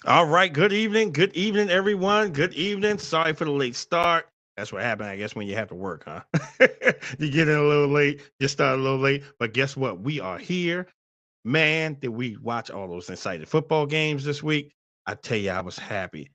All right. Good evening. Good evening, everyone. Good evening. Sorry for the late start. That's what happened, I guess, when you have to work, huh? You get in a little late, you start a little late. But guess what? We are here. Man, did we watch all those exciting football games this week? I tell you, I was happy.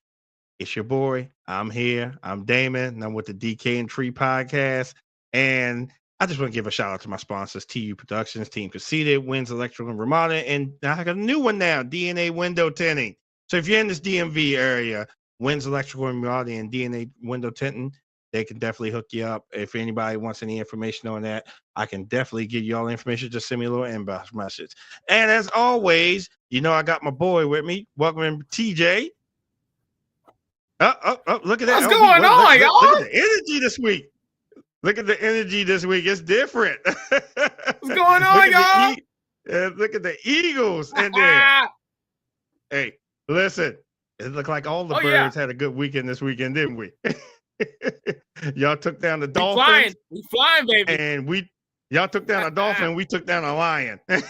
It's your boy. I'm here. I'm Damon, and I'm with the DK and Tree podcast. And I just want to give a shout out to my sponsors, TU Productions, Team Conceited, Wins Electrical and Remodeling, and I got a new one now, DNA Window Tinting. So if you're in this DMV area, Wins Electrical and Remodeling and DNA Window Tinting, they can definitely hook you up. If anybody wants any information on that, I can definitely give you all the information. Just send me a little inbox message. And as always, I got my boy with me. Welcome, TJ. Look at that. What's going on, Look at y'all? the energy this week. Look at the energy this week. It's different. What's going on, y'all? Look at the Eagles in there. Hey, listen. It looked like all the birds had a good weekend this weekend, didn't we? Y'all took down the Dolphins. We flying, baby. And y'all took down a Dolphin. We took down a Lion. I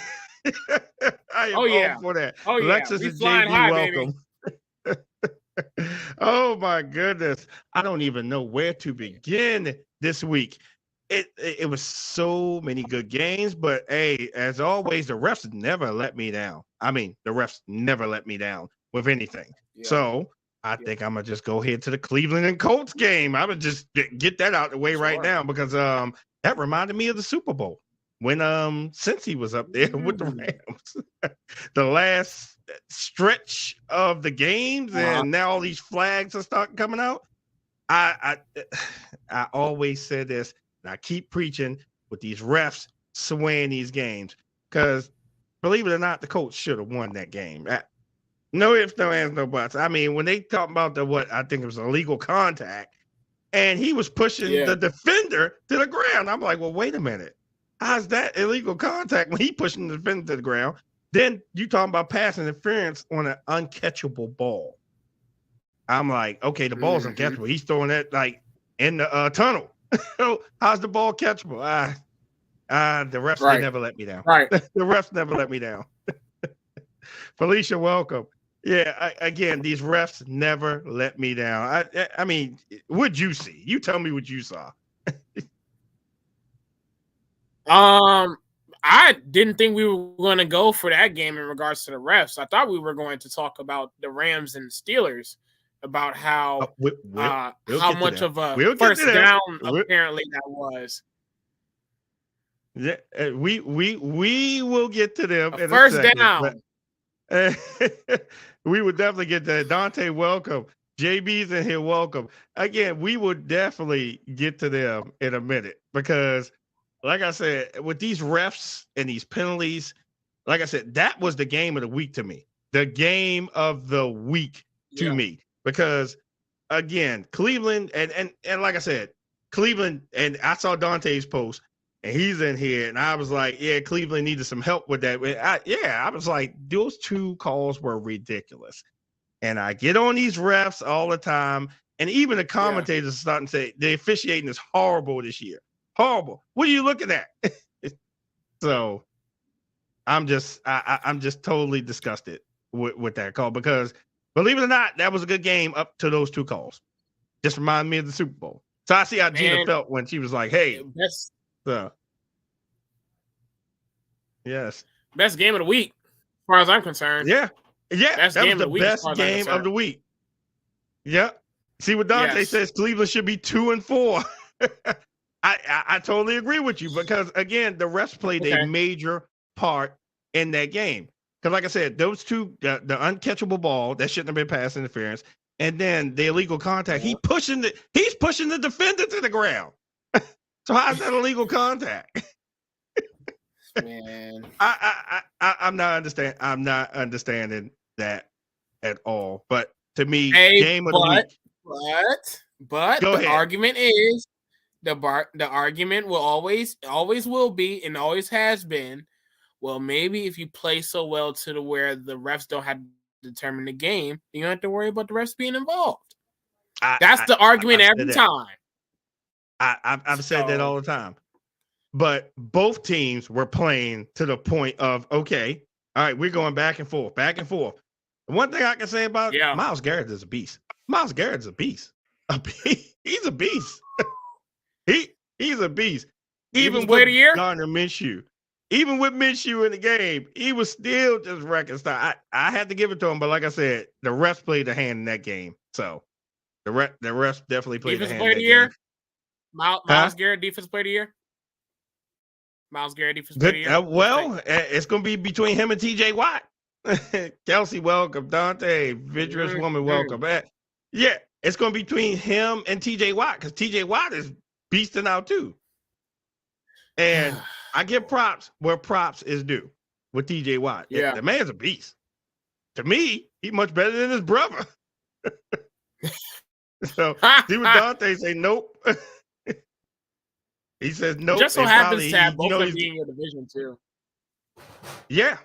am all for that. Oh, yeah. Lexus and JB, welcome. Oh my goodness. I don't even know where to begin this week. It was so many good games, but hey, as always, the refs never let me down. I mean, the refs never let me down with anything. Yeah. So I think I'm gonna just go ahead to the Cleveland and Colts game. I would just get that out the way right now because that reminded me of the Super Bowl when Cincy was up there with the Rams. The last stretch of the games, and now all these flags are starting coming out. I always said this, and I keep preaching with these refs swaying these games because, believe it or not, the Colts should have won that game. No ifs, no ands, no buts. I mean, when they talk about what I think it was illegal contact, and he was pushing the defender to the ground, I'm like, well, wait a minute. How's that illegal contact when he pushing the defender to the ground? Then you talking about pass interference on an uncatchable ball. I'm like, okay, the ball's uncatchable. He's throwing that like in the tunnel. How's the ball catchable? The refs they never let me down. Right. The refs never let me down. Felicia, welcome. Yeah, again, these refs never let me down. I mean, what'd you see? You tell me what you saw. I didn't think we were going to go for that game in regards to the refs. I thought we were going to talk about the Rams and Steelers, about how how much of a first down apparently that was. Yeah, we will get to them in first a second, down. We would definitely get that. Dante, welcome. JB's in here, welcome. Again, we will definitely get to them in a minute because, like I said, with these refs and these penalties, like I said, that was the game of the week to me. The game of the week to me. Because, again, Cleveland, and like I said, Cleveland, and I saw Dante's post, and he's in here, and I was like, yeah, Cleveland needed some help with that. I was like, those two calls were ridiculous. And I get on these refs all the time, and even the commentators are starting to say the officiating is horrible this year. Horrible. What are you looking at? So I'm just totally disgusted with that call because, believe it or not, that was a good game up to those two calls. Just reminded me of the Super Bowl. So I see how Gina felt when she was like, hey. So, yes. Best game of the week, as far as I'm concerned. Yeah. That was the best game of the week. Yeah. See what Dante says, Cleveland should be 2-4. I totally agree with you because, again, the refs played a major part in that game. Because, like I said, those two, the uncatchable ball, that shouldn't have been pass interference, and then the illegal contact, he's pushing the defender to the ground. So how's that illegal contact? Man, I'm not understanding that at all. But to me, game of the week. But the argument is the argument will always will be and always has been. Well, maybe if you play so well to the where the refs don't have to determine the game, you don't have to worry about the refs being involved. That's the argument every time. I've said that all the time. But both teams were playing to the point of, okay, all right, we're going back and forth. One thing I can say about Myles Garrett is a beast. Myles Garrett's a beast. He's a beast. He's a beast. Even with Gardner Minshew. Even with Minshew in the game, he was still just wrecking stuff. I had to give it to him, but like I said, the refs played a hand in that game. So the refs definitely played a hand in that game. Myles Garrett, defensive player of the year. Myles Garrett, defensive player of the year. Well, it's going to be between him and TJ Watt. Kelsey, welcome. Dante, Vidrous Woman, welcome. Yeah, it's going to be between him and TJ Watt because TJ Watt is beasting out too. And I give props where props is due with TJ Watt. Yeah, the man's a beast. To me, he's much better than his brother. So see what Dante say? Nope. He says nope. Just so happens to have both of them being in your division too. Yeah.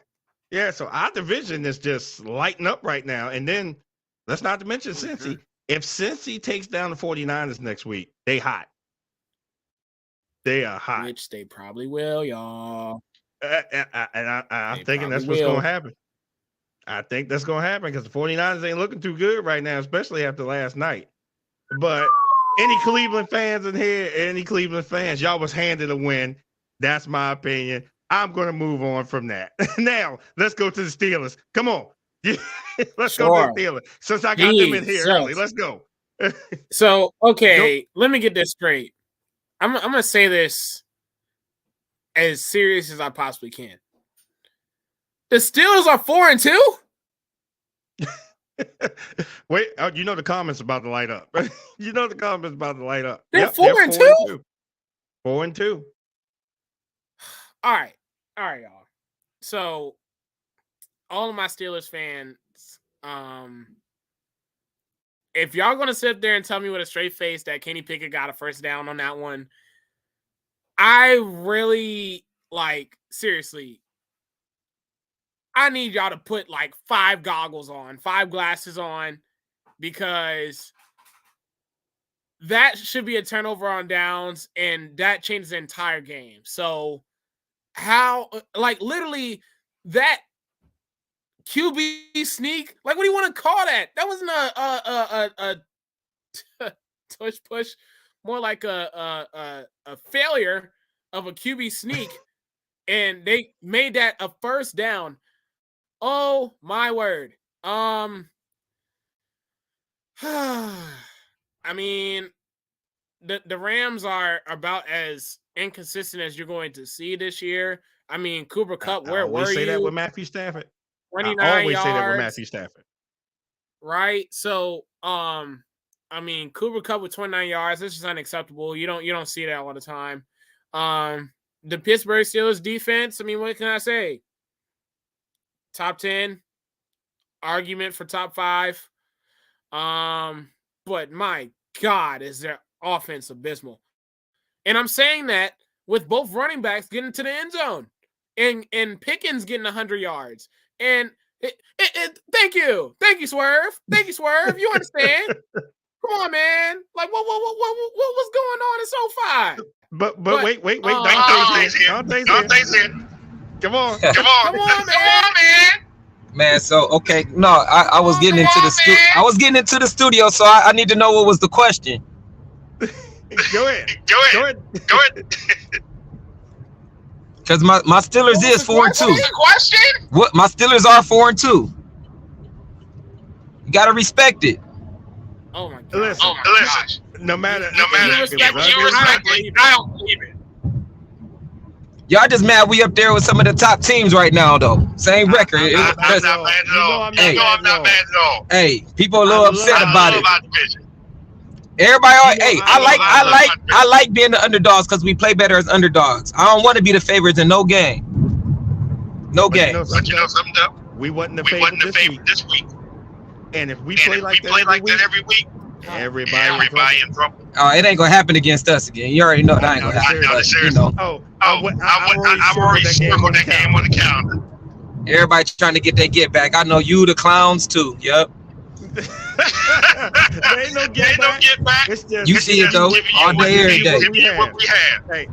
So our division is just lighting up right now. And then let's not to mention Cincy. If Cincy takes down the 49ers next week, they hot. They are hot. Which they probably will, y'all. And I'm thinking that's what's going to happen. I think that's going to happen because the 49ers ain't looking too good right now, especially after last night. But any Cleveland fans in here, y'all was handed a win. That's my opinion. I'm going to move on from that. Now, let's go to the Steelers. Come on. Let's go to the Steelers. Since I got them in here early, let's go. So, okay, let me get this straight. I'm going to say this as serious as I possibly can. The Steelers are 4-2? Wait, you know the comments about to light up. You know the comments about to light up. They're 4-2? 4-2. All right, y'all. So, all of my Steelers fans, if y'all gonna sit there and tell me with a straight face that Kenny Pickett got a first down on that one, I really seriously. I need y'all to put 5 glasses on, because that should be a turnover on downs, and that changes the entire game. So how, literally that QB sneak, what do you want to call that? That wasn't a tush push, more like a failure of a QB sneak, and they made that a first down. Oh my word. I mean, the Rams are about as inconsistent as you're going to see this year. I mean, Cooper Kupp, where were you? I always say that with Matthew Stafford. 29 I always yards, say that with Matthew Stafford. Right? So, I mean, Cooper Kupp with 29 yards, this is unacceptable. You don't see that all the time. The Pittsburgh Steelers defense, I mean, what can I say? Top 10, argument for top 5. But my God, is their offense abysmal. And I'm saying that with both running backs getting to the end zone and Pickens getting 100 yards. And thank you, Swerve. Thank you, Swerve. You understand? Come on, man. What was going on in SoFi? But wait. Dante's here. Come on, man. Man, so okay, no, I was getting into the studio. I was getting into the studio, so I need to know what was the question. Go ahead. Because my Steelers is 4-2. The question? What my Steelers are 4-2. You gotta respect it. Oh my God. Listen. No matter. You respect it. I don't believe it. Y'all just mad we up there with some of the top teams right now, though. Same record. I'm not mad at all. Hey, people are a little upset about it. Everybody, I like being the underdogs because we play better as underdogs. I don't want to be the favorites in no game. No game. But you know something, though? We wasn't the favorite this week. And if we play like that every week, everybody in trouble. Oh, it ain't gonna happen against us again. You already know that ain't gonna happen. But, you know. I've already circled that game on the calendar. Everybody trying to get their get back. I know you, the clowns too. Yep. There ain't no get back. You see it though, all day, every day. What we have. Hey,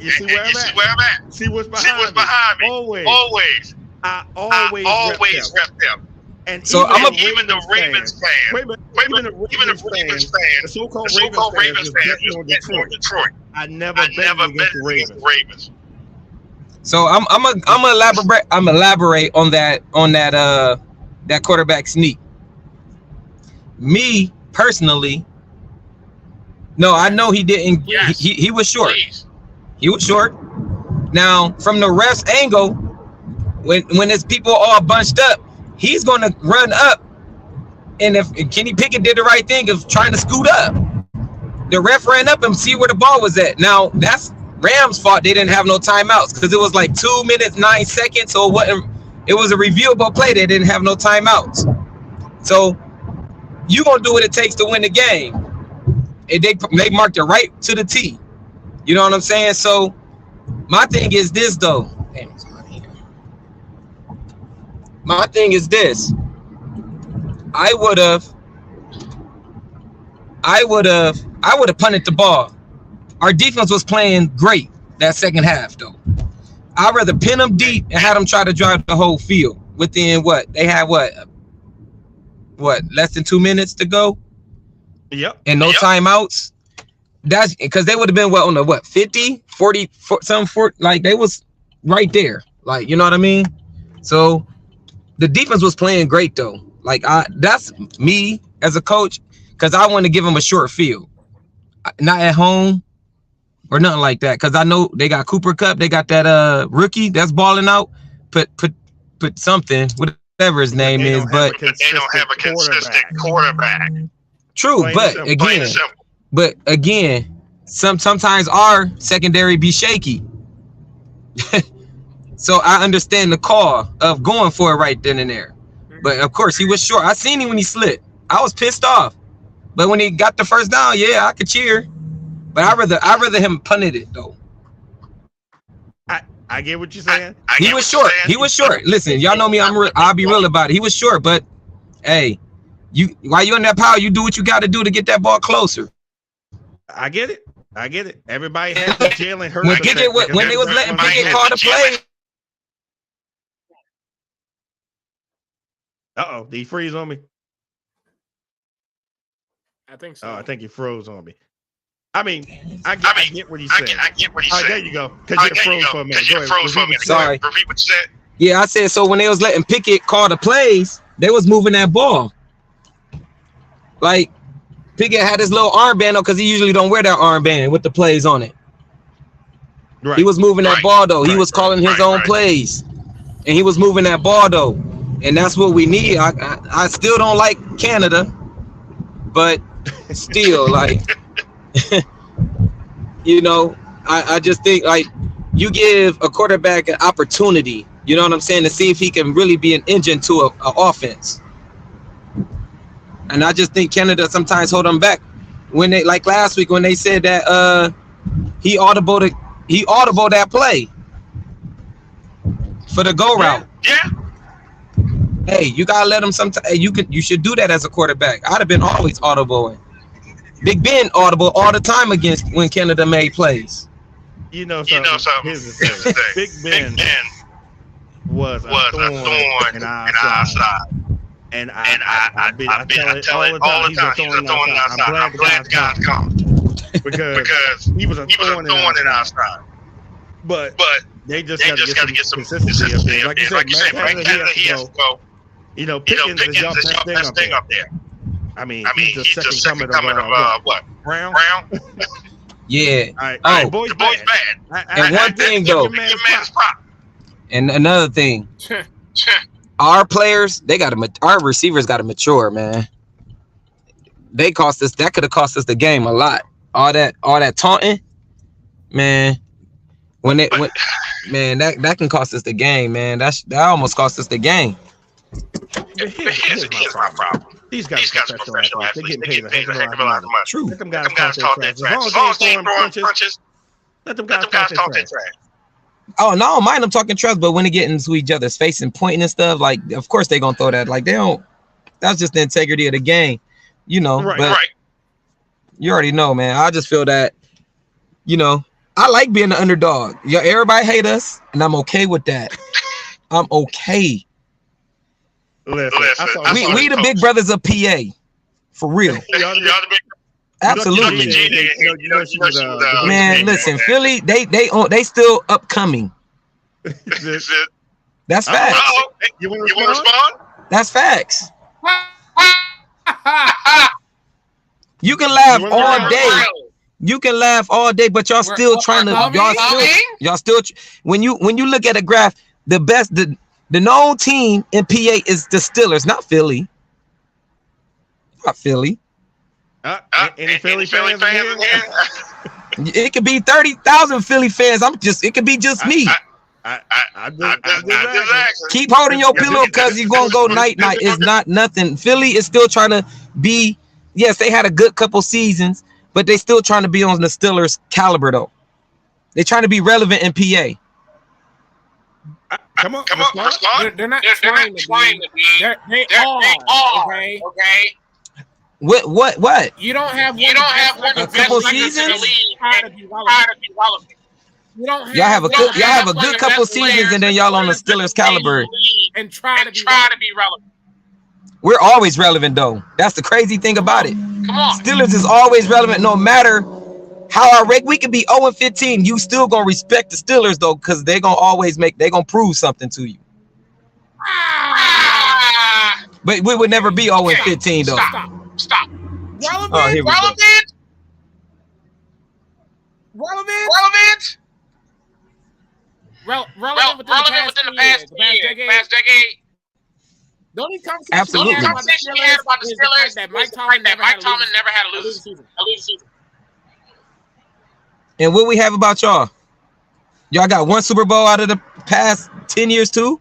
you see where I'm at? See what's behind me. Always. I always rep them. And So even the Ravens fans, even the Ravens fans, the so-called Ravens fans was betting on Detroit. I never bet against the Ravens. So I'm elaborate on that quarterback sneak. Me personally, no, I know he didn't. Yes. He was short. Please. He was short. Now from the ref's angle, when his people all bunched up, he's gonna run up, and if Kenny Pickett did the right thing of trying to scoot up, the ref ran up and see where the ball was at. Now that's Rams' fault. They didn't have no timeouts because it was like 2 minutes 9 seconds, so it was a reviewable play. They didn't have no timeouts. So you gonna do what it takes to win the game. And they marked it right to the T. You know what I'm saying? So my thing is this though. Damn, it's hot here. My thing is this. I would have punted the ball. Our defense was playing great that second half though. I'd rather pin them deep and have them try to drive the whole field within what? They had what, less than 2 minutes to go? Yep. And no timeouts. That's because they would have been on the 50, 40, like they was right there. Like, you know what I mean? So the defense was playing great though. Like that's me as a coach, because I want to give them a short field. Not at home or nothing like that. Because I know they got Cooper Kupp, they got that rookie that's balling out. Put something, whatever his name is, but they don't have a consistent quarterback. True, but again, sometimes our secondary be shaky. So I understand the call of going for it right then and there. But of course, he was short. I seen him when he slid. I was pissed off. But when he got the first down, yeah, I could cheer. But I rather him punted it though. I get what you're saying. He was short. He was short. Listen, y'all know me. I'll be real about it. He was short, but hey, while you're in that power, you do what you got to do to get that ball closer. I get it. Everybody has the Jalen Hurts. When they was letting Pickett call the play. Did he freeze on me? I think so. Oh, I think he froze on me. I get what he said. I get what he said. There you go. Because you froze for a minute. Sorry. Repeat what you said. Yeah, I said so when they was letting Pickett call the plays, they was moving that ball. Like Pickett had his little armband on because he usually don't wear that armband with the plays on it. Right. He was moving that ball though. He was calling his own plays, and he was moving that ball though, and that's what we need. I still don't like Canada, but still like, you know, I just think like you give a quarterback an opportunity. You know what I'm saying, to see if he can really be an engine to a offense. And I just think Canada sometimes hold them back. When they, like last week, when they said that he audible that play for the go route. Yeah. Hey, you gotta let him sometimes. Hey, you should do that as a quarterback. I'd have been always audible. Big Ben audible all the time against when Canada made plays. You know something. Here's the thing. Big Ben was a thorn in our side. And I tell it all the time. He's a thorn in our side. I'm glad the guy's come. Because he was a thorn in our side. But they just got to get some consistency up there. Like you said, Canada, he has to go. You know, Pickens is your best thing up there. I mean, he's the second coming of what? Brown? Yeah. All right, boys bad. And one thing though, and another thing, our players, our receivers got to mature, man. They cost us. That could have cost us the game a lot. All that taunting, man. That can cost us the game, man. That almost cost us the game. Here's my problem. These guys are professional athletes. They get paid a heck of a lot of money. True. Let them guys talk that trash. As long as they ain't throwing punches, let them guys talk that trash. Oh, no, I don't mind them talking trash, but when they get into each other's face and pointing and stuff, like, of course they gonna throw that. Like, they don't. That's just the integrity of the game, you know. Right. You already know, man. I just feel that, you know, I like being the underdog. Yeah, everybody hate us, and I'm okay with that. I'm okay. Listen, we the big brothers of PA, for real. Absolutely. Man, listen, Philly, they still upcoming. That's facts. You want to respond? That's facts. You can laugh all day. You can laugh all day, but y'all still trying to. Y'all still. When you look at a graph, the known team in PA is the Steelers, not Philly. Not Philly. Any Philly fans in here? It could be 30,000 Philly fans. It could be just me. I just Keep holding your pillow because you're gonna go night. It's not nothing. Philly is still trying to be. Yes, they had a good couple seasons, but they still trying to be on the Steelers caliber though. They're trying to be relevant in PA. Come on, respond. They're not trying to be. They are. Okay. What? You don't have one a couple seasons. Y'all have a good couple seasons, and then y'all on the Steelers caliber and try to be relevant. We're always relevant though. That's the crazy thing about it. Come on, Steelers is always relevant, no matter how our rate. We could be 0-15. You still gonna respect the Steelers though, because they're gonna prove something to you. But we would never be 0-15 though. Stop. Relevant. Relevant within the past decade. The only conversation about the Steelers is that Mike Tomlin never had a losing season. And what we have about y'all? Y'all got one Super Bowl out of the past 10 years too?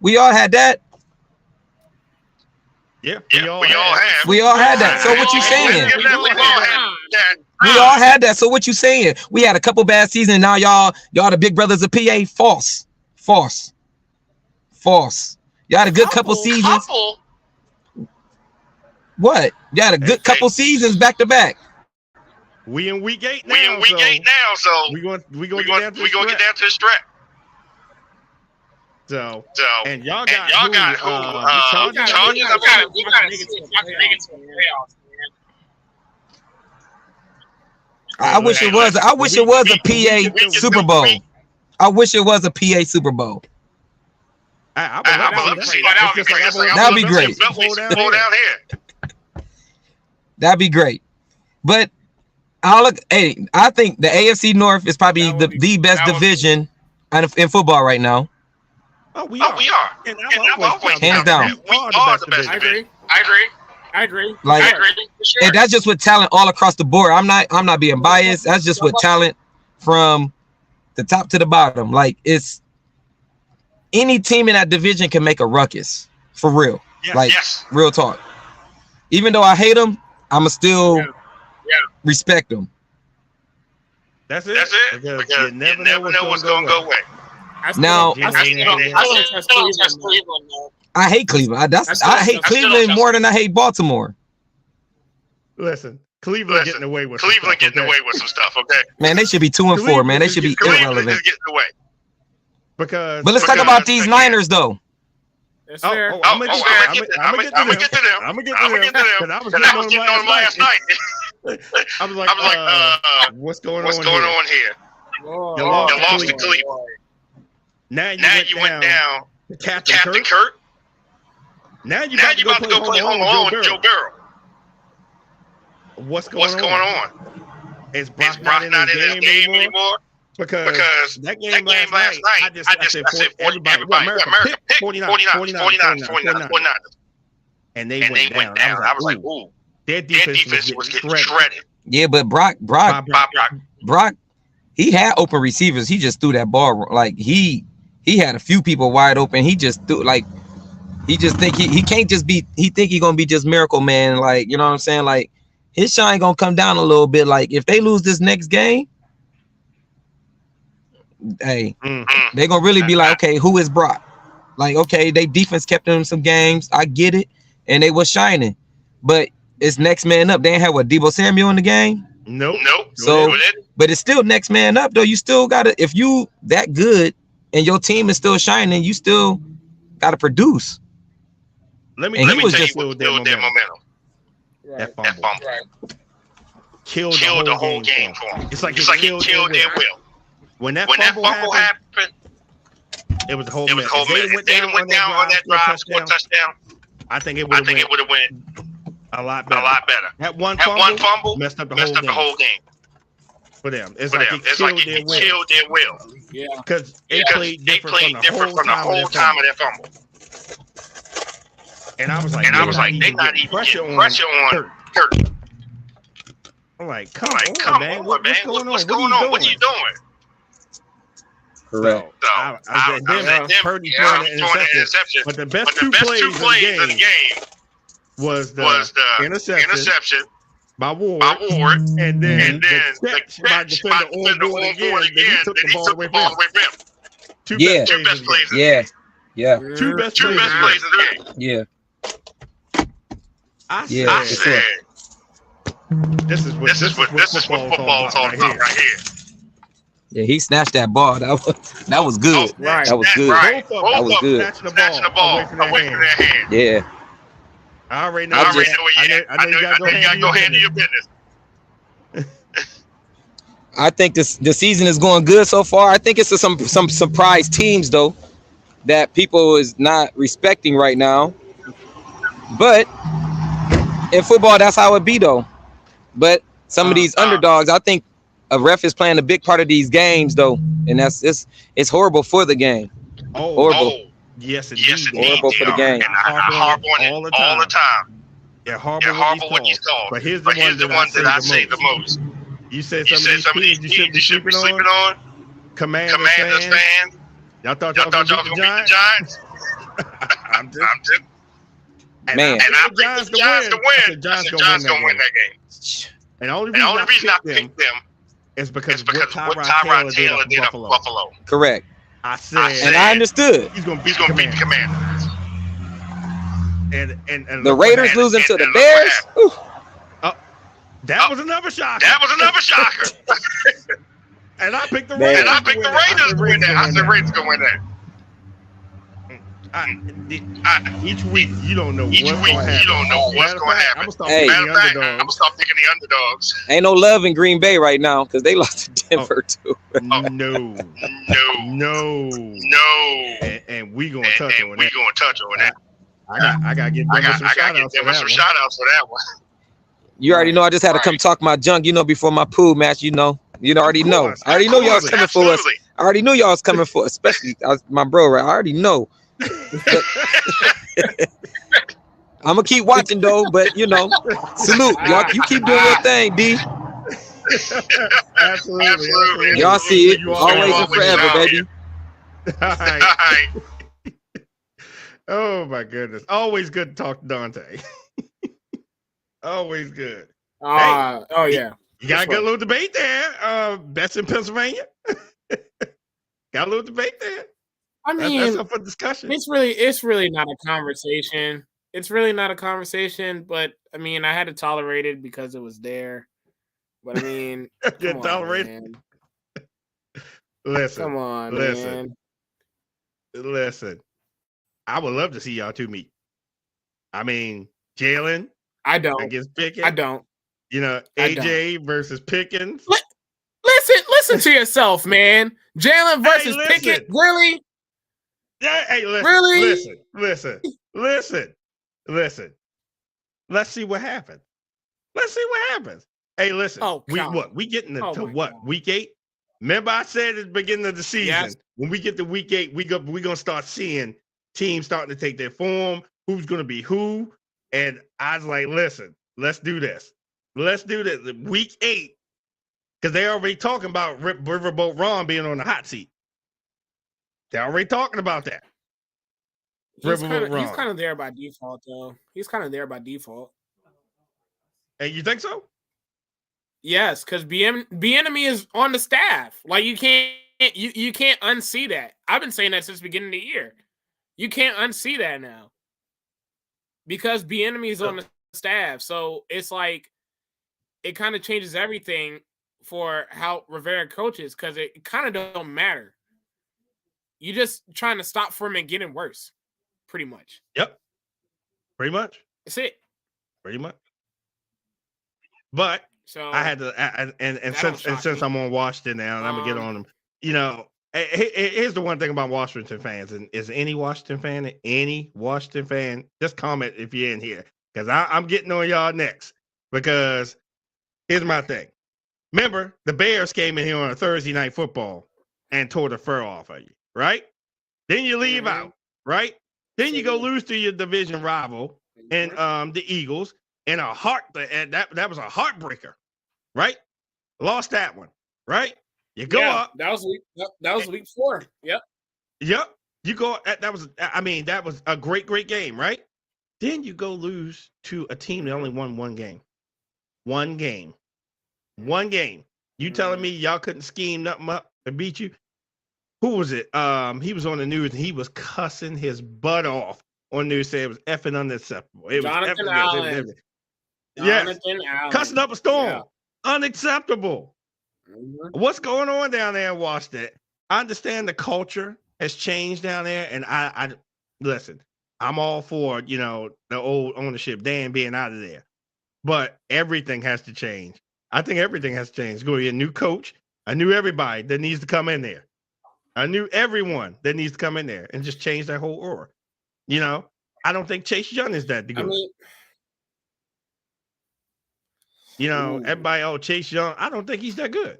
We all had that. Yeah, we all had that. So what you saying? We all had that. So what you saying? We had a couple bad seasons. Now y'all the big brothers of PA. False. Y'all had a good couple seasons. What? You had a good couple seasons back to back. We in week 8 now. So we going to get down to the stretch. So and y'all got who? Chargers. We got to make it to the playoffs, man. I wish it was a PA Super Bowl. I wish it was a PA Super Bowl. I would love to see that. That'd be great. That'd be great. But I think the AFC North is probably the best division in football right now. Oh, we are. Hands down. We are the best division. I agree. Like, and that's just with talent all across the board. I'm not being biased. That's just with talent from the top to the bottom. Like, it's any team in that division can make a ruckus for real. Real talk. Even though I hate them, I'ma still respect them. That's it. Because you never know what's gonna go away. Now, I hate Cleveland. I hate Cleveland more than I hate Baltimore. Listen, Cleveland getting away with some stuff. Okay, man, they should be 2-4. Man, they should be irrelevant. But let's talk about these Niners though. I'm gonna get to them. Because I was getting on them last night. I was like, what's going on here? You lost to Cleveland. Now you went down to Captain Kurt. Now you about to go play home alone with Joe Burrow. What's going on? Is Brock not in the game anymore? Because that game last night, I said everybody, America picked 49. And they went down. I was like, ooh, their defense was getting shredded. Yeah, but Brock, he had open receivers. He just threw that ball like he had a few people wide open. He just threw he just think he can't just be. He think he gonna be just Miracle Man. Like, you know what I'm saying? Like, his shine gonna come down a little bit. Like, if they lose this next game, hey, they gonna really be like, okay, who is Brock? Like, okay, they defense kept them some games. I get it, and they was shining, but it's next man up. They ain't have Deebo Samuel in the game. Nope. So, but it's still next man up though. You still gotta, if you that good and your team is still shining, you still gotta produce. Let me And tell he you was what just killed their momentum. Right. That That fumble fumble killed killed the whole game for him. It's like It's it like he killed killed their their will. will. When that When that fumble fumble happened, happened, it was a whole it was mess. a whole If they mess. done If went they down done went down on that drive, scored a touchdown, I think it I would think it have would have went a lot a better. lot better. That one That one fumble fumble messed up the messed whole up the game whole game for them. It's for like them. it It's like killed their it will killed their will Yeah. because they because played they different played different from the whole time of that fumble. And I was like, And I was like, they're not even pressure getting on pressure on Kirk. Kirk. I'm like, come Come on, man. What's going on? What's going on? What are you doing? Correct. So, So I I then then Purdy throwing throwing an interception. But the best two plays of the game was the interception by Ward, and then the catch by defender on board again. Then he took the ball away from him. Two best plays. Yeah. Two best plays plays. of the game. Yeah. I said, this is what football is all about right here. Yeah, he snatched that ball. That was good. Right. That was good. Right. That was good. Snatching the ball away from their hand. Yeah. I already know. I know you gotta go handle your business. I think the season is going good so far. I think it's some surprise teams though that people is not respecting right now. But in football, that's how it be though. But some of these underdogs, I think a ref is playing a big part of these games though, and it's horrible for the game. Horrible. Yes, indeed. Horrible for the game. And I harp on it all the time. Yeah, horrible what he's called. But here's the one that I say the most. You said some of these teams you should be sleeping on. Commanders fans. Y'all thought y'all could beat the Giants? I'm just. Man. And I picked the Giants to win. I said Giants gonna win that game. And the only reason I picked them is because of what Tyrod Taylor did at Buffalo. Correct. I said, and I understood. He's gonna beat the Commanders. And the Raiders losing to the Bears. That was another shocker. And I picked the Raiders. And I picked the Raiders to win that. I said Raiders gonna win that. Each week you don't know what's going to happen. You don't know what's going to happen. I'm gonna stop picking the underdogs. Ain't no love in Green Bay right now because they lost to Denver too. No. And we gonna touch on that. I gotta give them some shout outs for that one. You already know I just had to come talk my junk, before my pool match, you already know. I already know y'all was coming for us. I already knew y'all was coming for us, especially my bro, right? I already know. I'm gonna keep watching though, but salute. Y'all, you keep doing your thing, D. Absolutely. Y'all see it. Always and forever, baby. All right. Oh my goodness. Always good to talk to Dante. Always good. Oh yeah. You got a good little debate there. Bets in Pennsylvania. Got a little debate there. I mean, that's up for discussion. It's really not a conversation. It's really not a conversation, but I mean, I had to tolerate it because it was there. But I mean, good tolerate. Listen, come on, listen, man. Listen. I would love to see y'all two meet. I mean, Jalen. I don't. Against Pickens. I don't. AJ versus Pickens. Listen to yourself, man. Jalen versus Pickens. Really? Yeah, hey, listen. Really? Listen. Let's see what happens. Hey, listen. We getting to what? God. Week 8? Remember I said at the beginning of the season, when we get to week 8, we're gonna start seeing teams starting to take their form, who's gonna be who. And I was like, listen, let's do this. Week 8, because they're already talking about Riverboat Ron being on the hot seat. They're already talking about that. He's kind of there by default, though. And you think so? Yes, because Bieniemy is on the staff. Like you can't unsee that. I've been saying that since the beginning of the year. You can't unsee that now because Bieniemy is on the staff. So it's like it kind of changes everything for how Rivera coaches because it kind of don't matter. You're just trying to stop from it getting worse, pretty much. Yep. Pretty much. That's it. Pretty much. But So I had to, and since I'm on Washington now, and I'm gonna get on them. You know, here's the one thing about Washington fans, and is any Washington fan, just comment if you're in here, because I'm getting on y'all next. Because here's my thing. Remember, the Bears came in here on a Thursday night football and tore the fur off of you, right? Then you leave out, right? Then you go lose to your division rival and the Eagles, and that was a heartbreaker, right? Lost that one, right? You go up. That was week 4. Yep. You go. That was a great game, right? Then you go lose to a team that only won one game. One game. You telling me y'all couldn't scheme nothing up to beat you? Who was it? He was on the news and he was cussing his butt off on the news, saying it was effing unacceptable. It Jonathan was Allen. Jonathan Allen. Cussing up a storm. Yeah. Unacceptable. Mm-hmm. What's going on down there in Washington? I understand the culture has changed down there, and I listen. I'm all for the old ownership, Dan being out of there, but everything has to change. I think everything has to change. Go get a new coach. I knew everybody that needs to come in there. I knew everyone that needs to come in there and just change that whole aura. I don't think Chase Young is that good. Everybody, Chase Young, I don't think he's that good.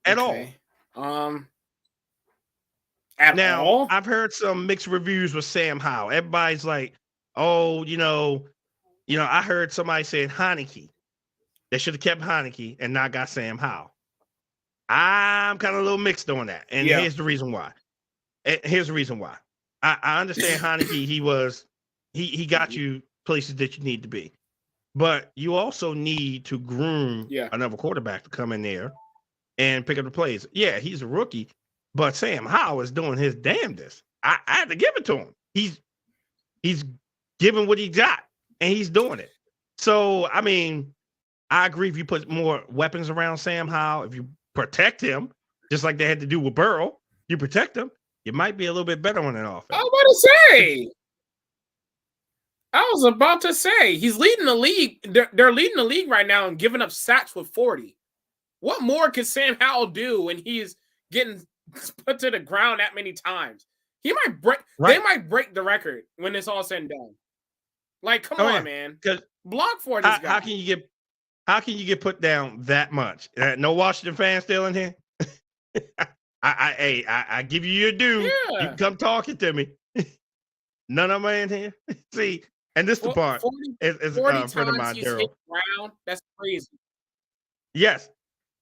At all. At all? I've heard some mixed reviews with Sam Howell. Everybody's like, I heard somebody saying Heinicke. They should have kept Heinicke and not got Sam Howell. I'm kind of a little mixed on that. And here's the reason why. I understand Heinicke, he got you places that you need to be. But you also need to groom another quarterback to come in there and pick up the plays. Yeah, he's a rookie, but Sam Howell is doing his damnedest. I had to give it to him. He's giving what he got, and he's doing it. So, I agree if you put more weapons around Sam Howell, if you protect him, just like they had to do with Burrow, you protect him, you might be a little bit better on an offense. I was about to say he's leading the league. They're leading the league right now and giving up sacks with 40. What more can Sam Howell do when he's getting put to the ground that many times? He might break. Right. They might break the record when it's all said and done. Like, come on, man. Block for this guy. How can you get put down that much? No Washington fans still in here. I give you your due. Yeah. You can come talking to me. None of them in here. See, and this the part. 40 is a friend of mine, Daryl. That's crazy. Yes.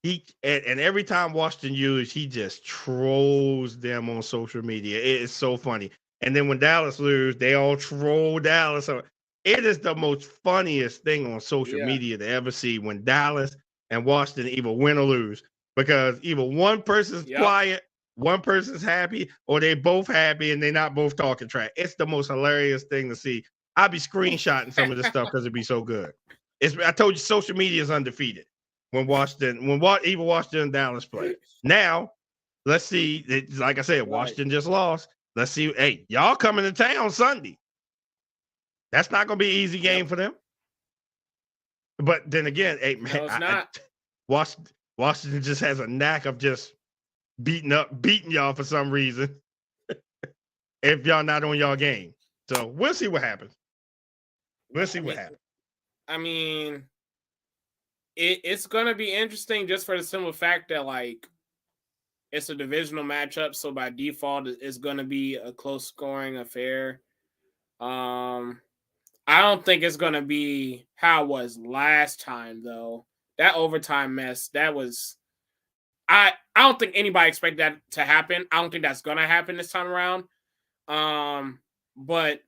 And every time Washington uses, he just trolls them on social media. It is so funny. And then when Dallas lose, they all troll Dallas. So it is the most funniest thing on social media to ever see when Dallas and Washington either win or lose, because either one person's quiet, one person's happy, or they both happy and they're not both talking trash. It's the most hilarious thing to see. I'll be screenshotting some of this stuff because it'd be so good. I told you, social media is undefeated when Washington and Dallas play. Now, let's see. Like I said, Washington just lost. Let's see. Hey, y'all coming to town Sunday. That's not going to be an easy game for them. But then again, hey, man, it's not. Washington just has a knack of just beating y'all for some reason if y'all not on y'all game. So we'll see what happens. It's going to be interesting just for the simple fact that, like, it's a divisional matchup, so by default, it's going to be a close scoring affair. I don't think it's going to be how it was last time, though. That overtime mess, that was... I don't think anybody expected that to happen. I don't think that's going to happen this time around. But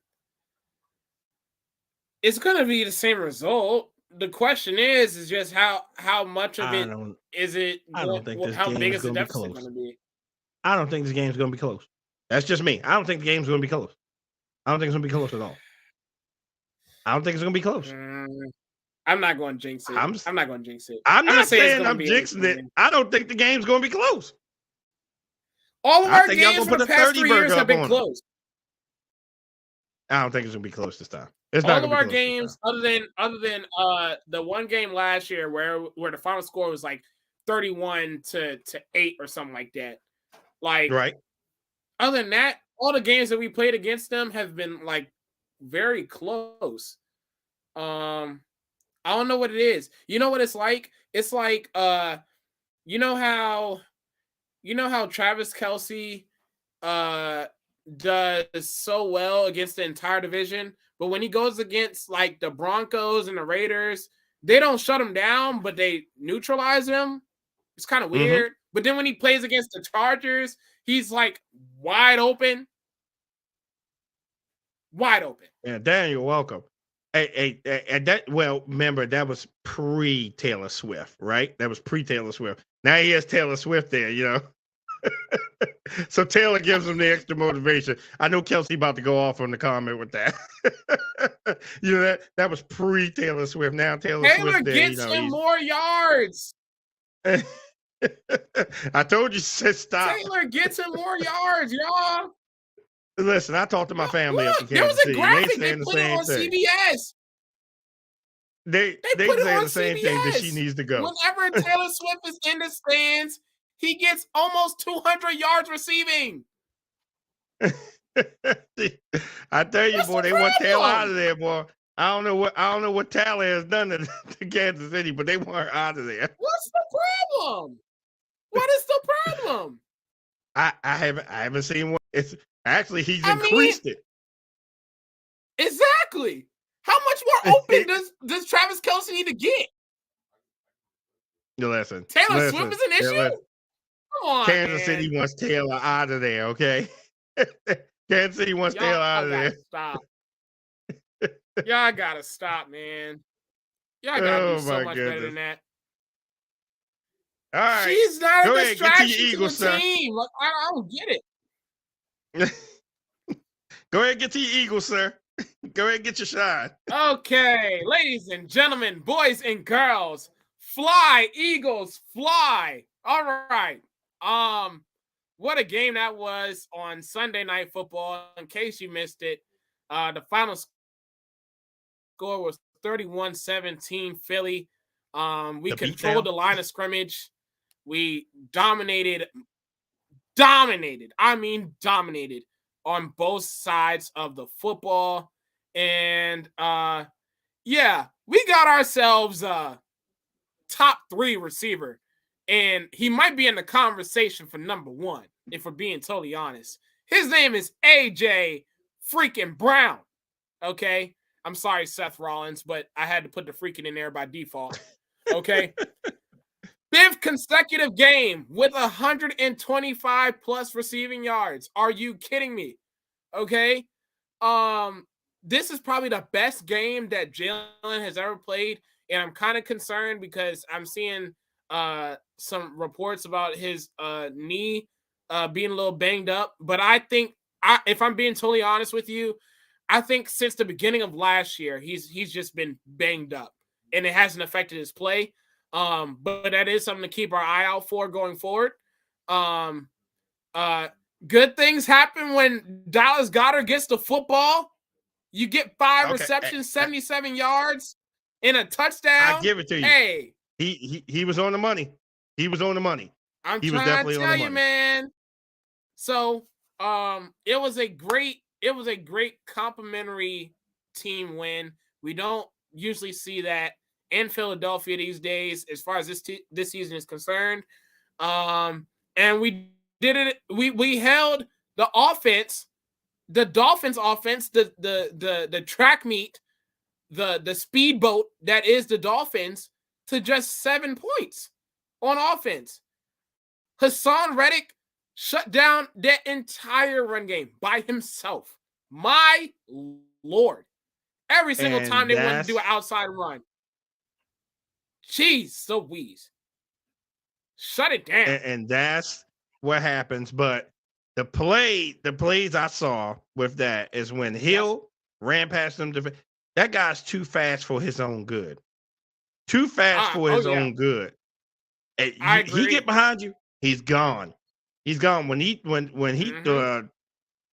it's going to be the same result. The question is just how much of it is it? I don't think this how game big is the going to be. I don't think this game's going to be close. That's just me. I don't think the game's going to be close. I don't think it's going to be close at all. I don't think it's going to be close. I'm not going to jinx it. I'm not going to jinx it. I'm not saying I'm jinxing it. I don't think the game's going to be close. All of our games for the past 3 years have been close. I don't think it's gonna be close this time. It's all not of gonna our be close games, other than the one game last year where the final score was like 31 to 8 or something like that. Like, right. other than that, all the games that we played against them have been like very close. I don't know what it is. You know what it's like? It's like you know how Travis Kelce does so well against the entire division, but when he goes against like the Broncos and the Raiders, they don't shut him down, but they neutralize him. It's kind of weird. But then when he plays against the Chargers, he's like wide open. Wide open. Yeah, Dan, you're welcome. Hey, remember that was pre-Taylor Swift, right? That was pre-Taylor Swift. Now he has Taylor Swift there, you know. So Taylor gives him the extra motivation. I know Kelsey about to go off on the comment with that. You know, that was pre-Taylor Swift. Now Taylor Swift there, gets him more yards. I told you, stop. Taylor gets him more yards, y'all. Listen, I talked to my family up in There was Kansas a City. graphic They they saying the put it same on thing. CBS. They put it saying on the same thing that she CBS. needs to go. Whenever Taylor Swift is in the stands, he gets almost 200 yards receiving. I tell you, What's boy, the they want Taylor problem? out of there, boy. I don't know what Taylor has done to Kansas City, but they want her out of there. What's the problem? What is the problem? I haven't seen one. It's actually he's I mean, increased it. Exactly. How much more open does Travis Kelce need to get? Listen, Taylor Swift is an issue? listen. Come on, Kansas man. City wants Taylor out of there, okay? Kansas City wants Y'all Taylor out of there. Stop. Y'all gotta stop, man. Y'all gotta do so much better than that. All right. She's not Go a ahead, get to your distraction to Eagles, the sir. team. Like, I don't get it. Go ahead and get to your Eagles, sir. Go ahead and get your shine. Okay, ladies and gentlemen, boys and girls, fly, Eagles, fly. All right. What a game that was on Sunday Night Football. In case you missed it, the final score was 31-17 Philly. We controlled the line of scrimmage. We dominated on both sides of the football. And yeah, we got ourselves a top 3 receiver. And he might be in the conversation for number 1, if we're being totally honest. His name is AJ freaking Brown. Okay? I'm sorry, Seth Rollins, but I had to put the freaking in there by default. Okay? 5th consecutive game with 125 plus receiving yards. Are you kidding me? Okay? This is probably the best game that Jalen has ever played, and I'm kind of concerned because I'm seeing some reports about his knee being a little banged up. But I think, if I'm being totally honest with you, I think since the beginning of last year, he's just been banged up, and it hasn't affected his play. But that is something to keep our eye out for going forward. Good things happen when Dallas Goedert gets the football. You get 5 receptions, 77 yards, and a touchdown. I give it to you. Hey, he was on the money. He was on the money. I'm trying to tell you, man. So, it was a great complimentary team win. We don't usually see that in Philadelphia these days, as far as this season is concerned. And we did it. We held the offense, the Dolphins offense, the track meet, the speedboat that is the Dolphins, to just 7 points on offense. Hassan Reddick shut down that entire run game by himself. My Lord. Every single time they wanted to do an outside run. Jeez, Louise. Shut it down. And that's what happens. But the plays I saw with that is when Hill ran past them. That guy's too fast for his own good. Too fast for his own good. And he get behind you, he's gone. He's gone. When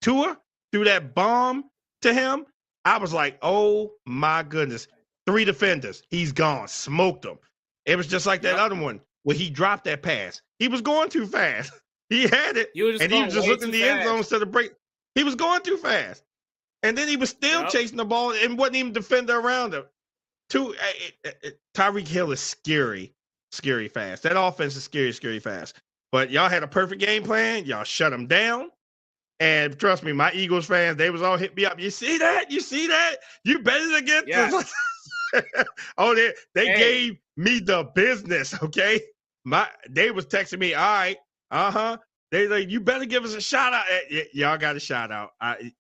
Tua threw that bomb to him, I was like, oh my goodness. 3 defenders. He's gone. Smoked them. It was just like that other one where he dropped that pass. He was going too fast. He had it. He was just looking in the end zone instead of break. He was going too fast. And then he was still chasing the ball and wasn't even defender around him. Tyreek Hill is scary fast. That offense is scary fast. But y'all had a perfect game plan. Y'all shut him down. And trust me, my Eagles fans, they was all hit me up. You see that? You betted against us. They gave me the business, okay? They was texting me, all right, They like, you better give us a shout out. Y'all got a shout out.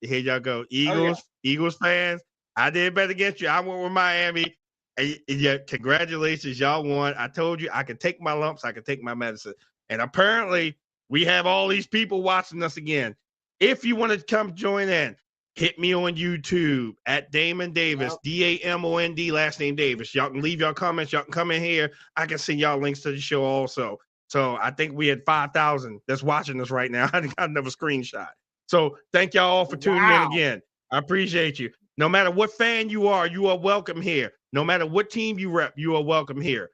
Here y'all go. Eagles fans, I did bet against you. I went with Miami. And yeah, congratulations, y'all won. I told you I could take my lumps, I could take my medicine. And apparently we have all these people watching us again. If you want to come join in, hit me on YouTube at Damon Davis, DAMOND, last name Davis. Y'all can leave y'all comments. Y'all can come in here. I can send y'all links to the show also. So I think we had 5,000 that's watching us right now. I got another screenshot. So thank y'all all for tuning in again. I appreciate you. No matter what fan you are welcome here. No matter what team you rep, you are welcome here.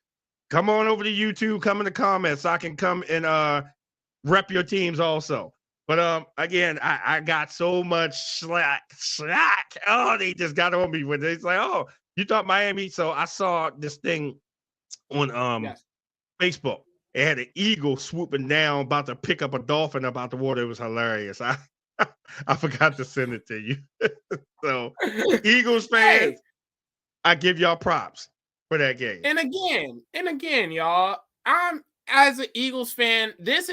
Come on over to YouTube, come in the comments so I can come and rep your teams also. But again, I got so much slack. Oh, they just got on me with it. It's like, oh, you thought Miami. So I saw this thing on Facebook. It had an eagle swooping down, about to pick up a dolphin about the water. It was hilarious. I forgot to send it to you. So, Eagles fans, I give y'all props for that game. And again, y'all, I'm as an Eagles fan. This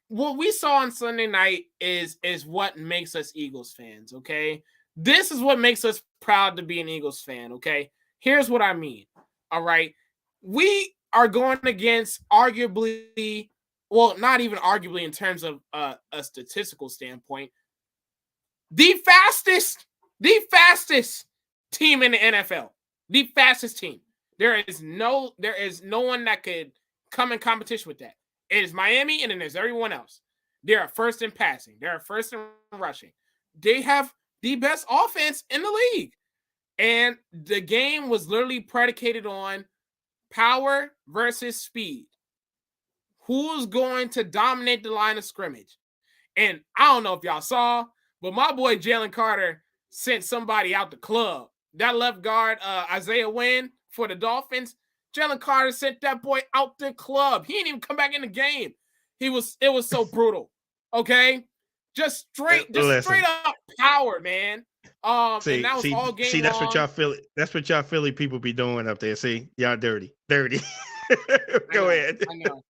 what we saw on Sunday night is what makes us Eagles fans. Okay, this is what makes us proud to be an Eagles fan. Okay, here's what I mean. All right, we are going against arguably, well, not even arguably in terms of a statistical standpoint, the fastest team in the NFL, the fastest team. There is no one that could come in competition with that. It is Miami, and then there's everyone else. They are first in passing. They are first in rushing. They have the best offense in the league. And the game was literally predicated on power versus speed. Who's going to dominate the line of scrimmage? And I don't know if y'all saw, but my boy Jalen Carter sent somebody out the club. That left guard, Isaiah Wynn for the Dolphins, Jalen Carter sent that boy out the club. He didn't even come back in the game. It was so brutal. Okay? Just straight up power, man. And that was all game long. That's what y'all Philly people be doing up there. See, y'all dirty. Go ahead. I know.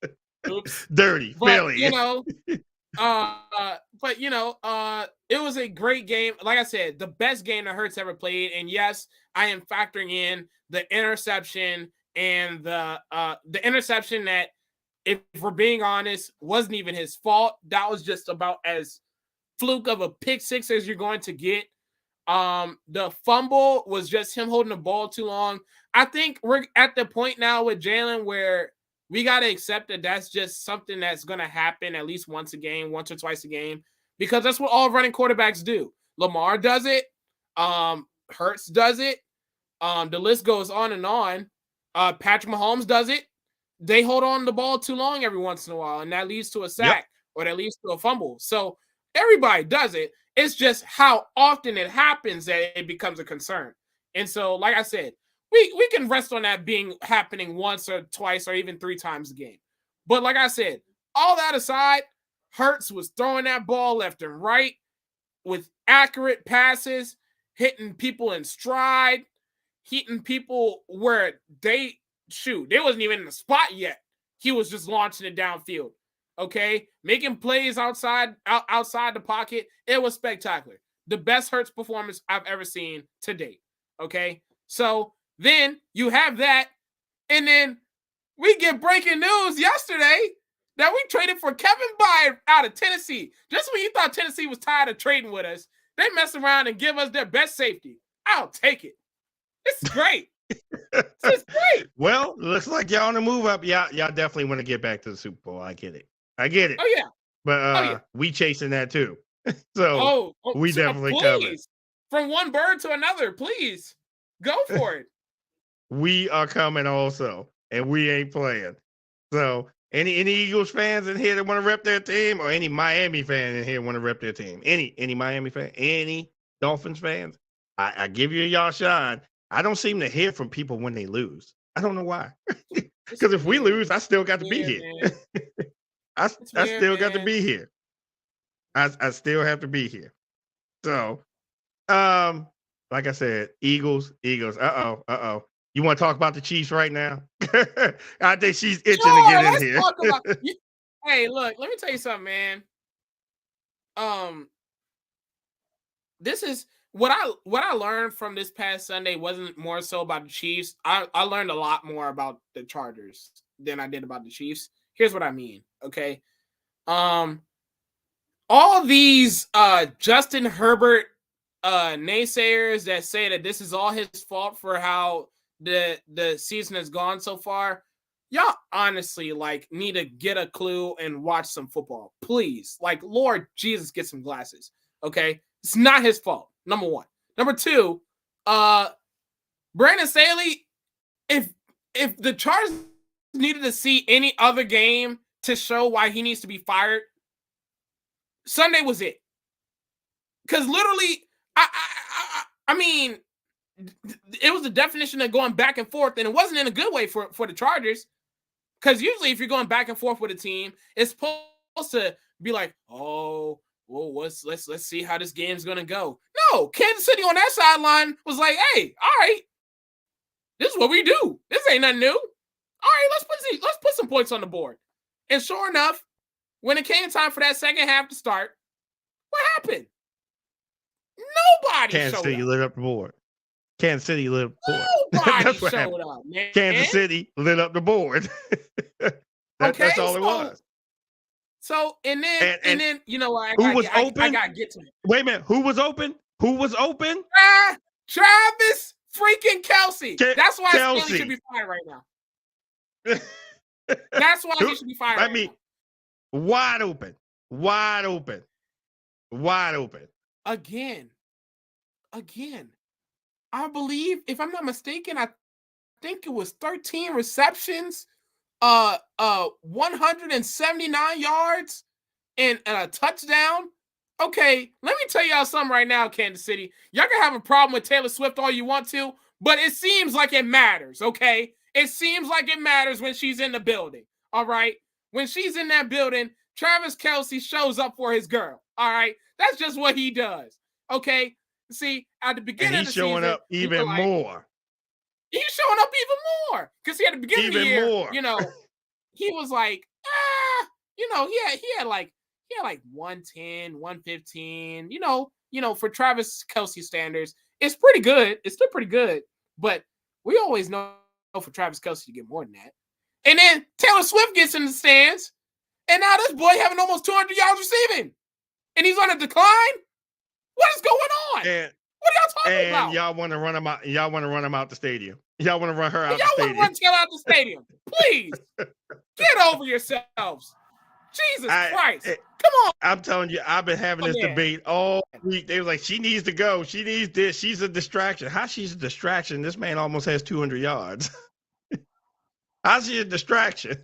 Oops. Dirty, but, Philly. It was a great game. Like I said, the best game that Hurts ever played. And yes, I am factoring in the interception and the interception that, if we're being honest, wasn't even his fault. That was just about as fluke of a pick six as you're going to get. The fumble was just him holding the ball too long. I think we're at the point now with Jalen where we got to accept that that's just something that's going to happen at least once or twice a game, because that's what all running quarterbacks do. Lamar does it. Hurts does it. The list goes on and on. Patrick Mahomes does it. They hold on to the ball too long every once in a while, and that leads to a sack or that leads to a fumble. So everybody does it. It's just how often it happens that it becomes a concern. And so, like I said, we can rest on that happening once or twice or even 3 times a game. But like I said, all that aside, Hurts was throwing that ball left and right with accurate passes, hitting people in stride, hitting people where they wasn't even in the spot yet. He was just launching it downfield. Okay, making plays outside the pocket. It was spectacular. The best Hurts performance I've ever seen to date. Okay, so then you have that, and then we get breaking news yesterday that we traded for Kevin Byard out of Tennessee. Just when you thought Tennessee was tired of trading with us, they mess around and give us their best safety. I'll take it. It's great. It's great. Well, looks like y'all on the move up. Y'all definitely want to get back to the Super Bowl. I get it. Oh yeah. But we chasing that too. So we definitely coming. Please, from one bird to another, please go for it. We are coming also, and we ain't playing. So any Eagles fans in here that want to rep their team, or any Miami fan in here want to rep their team, any Miami fan, any Dolphins fans, I give you y'all shine. I don't seem to hear from people when they lose. I don't know why. Because if we lose, I still got to be here. I still got to be here. I still have to be here. So, like I said, Eagles. Uh-oh. You want to talk about the Chiefs right now? I think she's itching to get in here. Hey, look, let me tell you something, man. This is what I learned from this past Sunday wasn't more so about the Chiefs. I learned a lot more about the Chargers than I did about the Chiefs. Here's what I mean, okay? All these Justin Herbert naysayers that say that this is all his fault for how the season has gone so far, y'all honestly need to get a clue and watch some football, please. Lord Jesus, get some glasses, okay? It's not his fault. Number one. Number two, Brandon Staley, if the Chargers needed to see any other game to show why he needs to be fired, Sunday was it. Because literally, I mean, it was the definition of going back and forth, and it wasn't in a good way for the Chargers. Because usually if you're going back and forth with a team, it's supposed to be like, oh, well, let's see how this game's gonna go. No, Kansas City on that sideline was like, hey, all right, this is what we do. This ain't nothing new. All right, let's put some points on the board. And sure enough, when it came time for that second half to start, what happened? Nobody Kansas City lit up the board. Kansas City lit up the board. Nobody showed up, man. Kansas City lit up the board. That's all it was. So and then you know what? Who was open? I gotta get to it. Wait a minute. Who was open? Travis freaking Kelce. That's why Kelce Staley should be fired right now. That's why he should be fired. I mean, wide open. Again. I believe, if I'm not mistaken, I think it was 13 receptions, 179 yards, and a touchdown. Okay, let me tell y'all something right now, Kansas City. Y'all can have a problem with Taylor Swift all you want to, but it seems like it matters, okay? It seems like it matters when she's in the building, all right? When she's in that building, Travis Kelce shows up for his girl, all right? That's just what he does, okay? See, at the beginning of the season, he's showing up even more. He's showing up even more because at the beginning of the year, you know, he was like, you know, he had like 110, 115. You know, for Travis Kelce standards, it's pretty good. It's still pretty good, but we always know for Travis Kelce to get more than that. And then Taylor Swift gets in the stands, and now this boy having almost 200 yards receiving, and he's on a decline. What is going on? What are y'all talking about? And y'all want to run him out. Y'all want to run him out the stadium. Y'all want to run her out the stadium. Y'all want to run Taylor out the stadium. Please get over yourselves. Jesus Christ. Come on. I'm telling you, I've been having this debate all week. They were like, she needs to go. She needs this. She's a distraction. How she's a distraction? This man almost has 200 yards. How's she a distraction?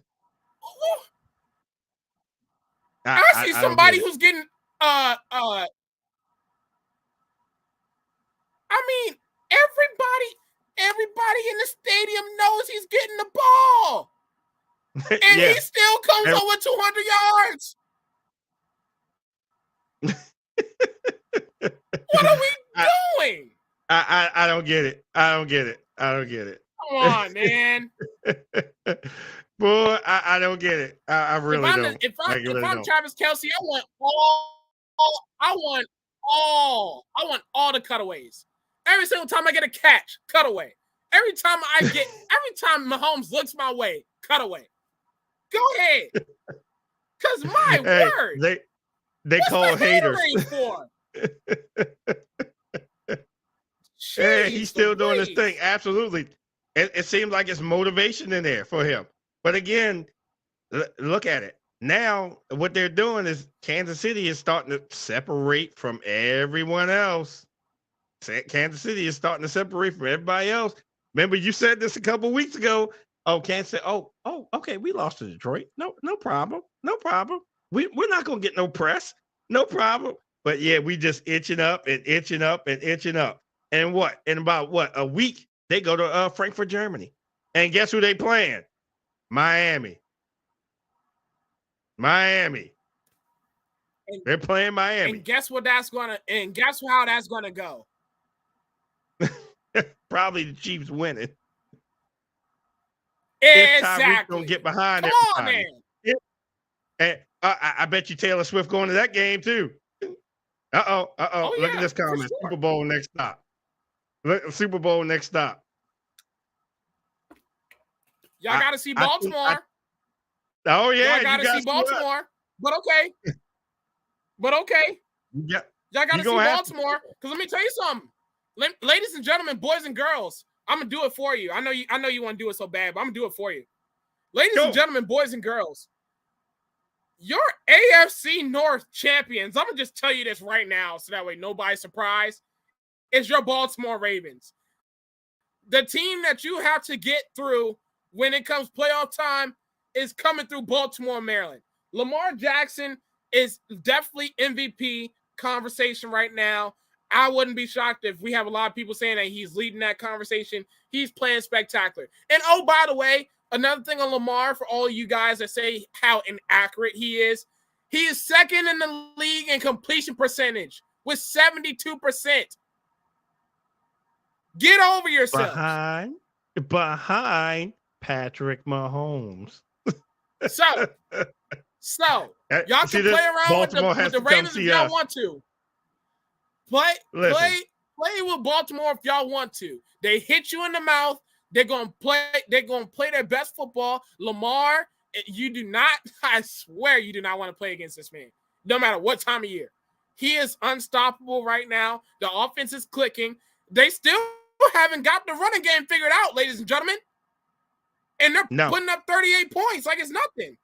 I see somebody who's getting I mean, everybody in the stadium knows he's getting the ball. And he still comes over 200 yards. What are we doing? I don't get it. Come on, man. Boy, I don't get it. I really don't. If I'm Travis Kelce, I want all the cutaways. Every single time I get a catch, cutaway. Every time Mahomes looks my way, cutaway. Go ahead. Because my word. They call haters. For? Hey, he's still doing his thing. Absolutely. It seems like it's motivation in there for him. But again, look at it. Now, what they're doing is Kansas City is starting to separate from everyone else. Kansas City is starting to separate from everybody else. Remember, you said this a couple weeks ago. Oh, Kansas City. Oh, okay. We lost to Detroit. No problem. No problem. We're not gonna get no press. No problem. But yeah, we just inching up and inching up and inching up. And what? In about a week, they go to Frankfurt, Germany. And guess who they playing? Miami. They're playing Miami. And guess what that's gonna and guess how that's gonna go? Probably the Chiefs winning. Exactly. Don't get behind Come on, man. Yeah. And I bet you Taylor Swift going to that game too. Oh, look at this comment. Sure. Super Bowl next stop. Super Bowl next stop. Y'all got to see Baltimore. Oh yeah, y'all got to see Baltimore. But okay. Yeah. Y'all got to see Baltimore. Because let me tell you something. Ladies and gentlemen, boys and girls, I'm gonna do it for you. I know you want to do it so bad, but I'm gonna do it for you. Ladies and gentlemen, boys and girls, your AFC North champions, I'm gonna just tell you this right now so that way nobody's surprised, is your Baltimore Ravens. The team that you have to get through when it comes playoff time is coming through Baltimore, Maryland. Lamar Jackson is definitely MVP conversation right now. I wouldn't be shocked if we have a lot of people saying that he's leading that conversation. He's playing spectacular. And oh, by the way, another thing on Lamar for all you guys that say how inaccurate he is second in the league in completion percentage with 72%. Get over yourself. Behind Patrick Mahomes. So y'all can play around with the Ravens if y'all want to. Play with Baltimore if y'all want to. They hit you in the mouth. They're gonna play their best football. Lamar, you do not, I swear you do not want to play against this man, no matter what time of year. He is unstoppable right now. The offense is clicking. They still haven't got the running game figured out, ladies and gentlemen. And they're putting up 38 points like it's nothing.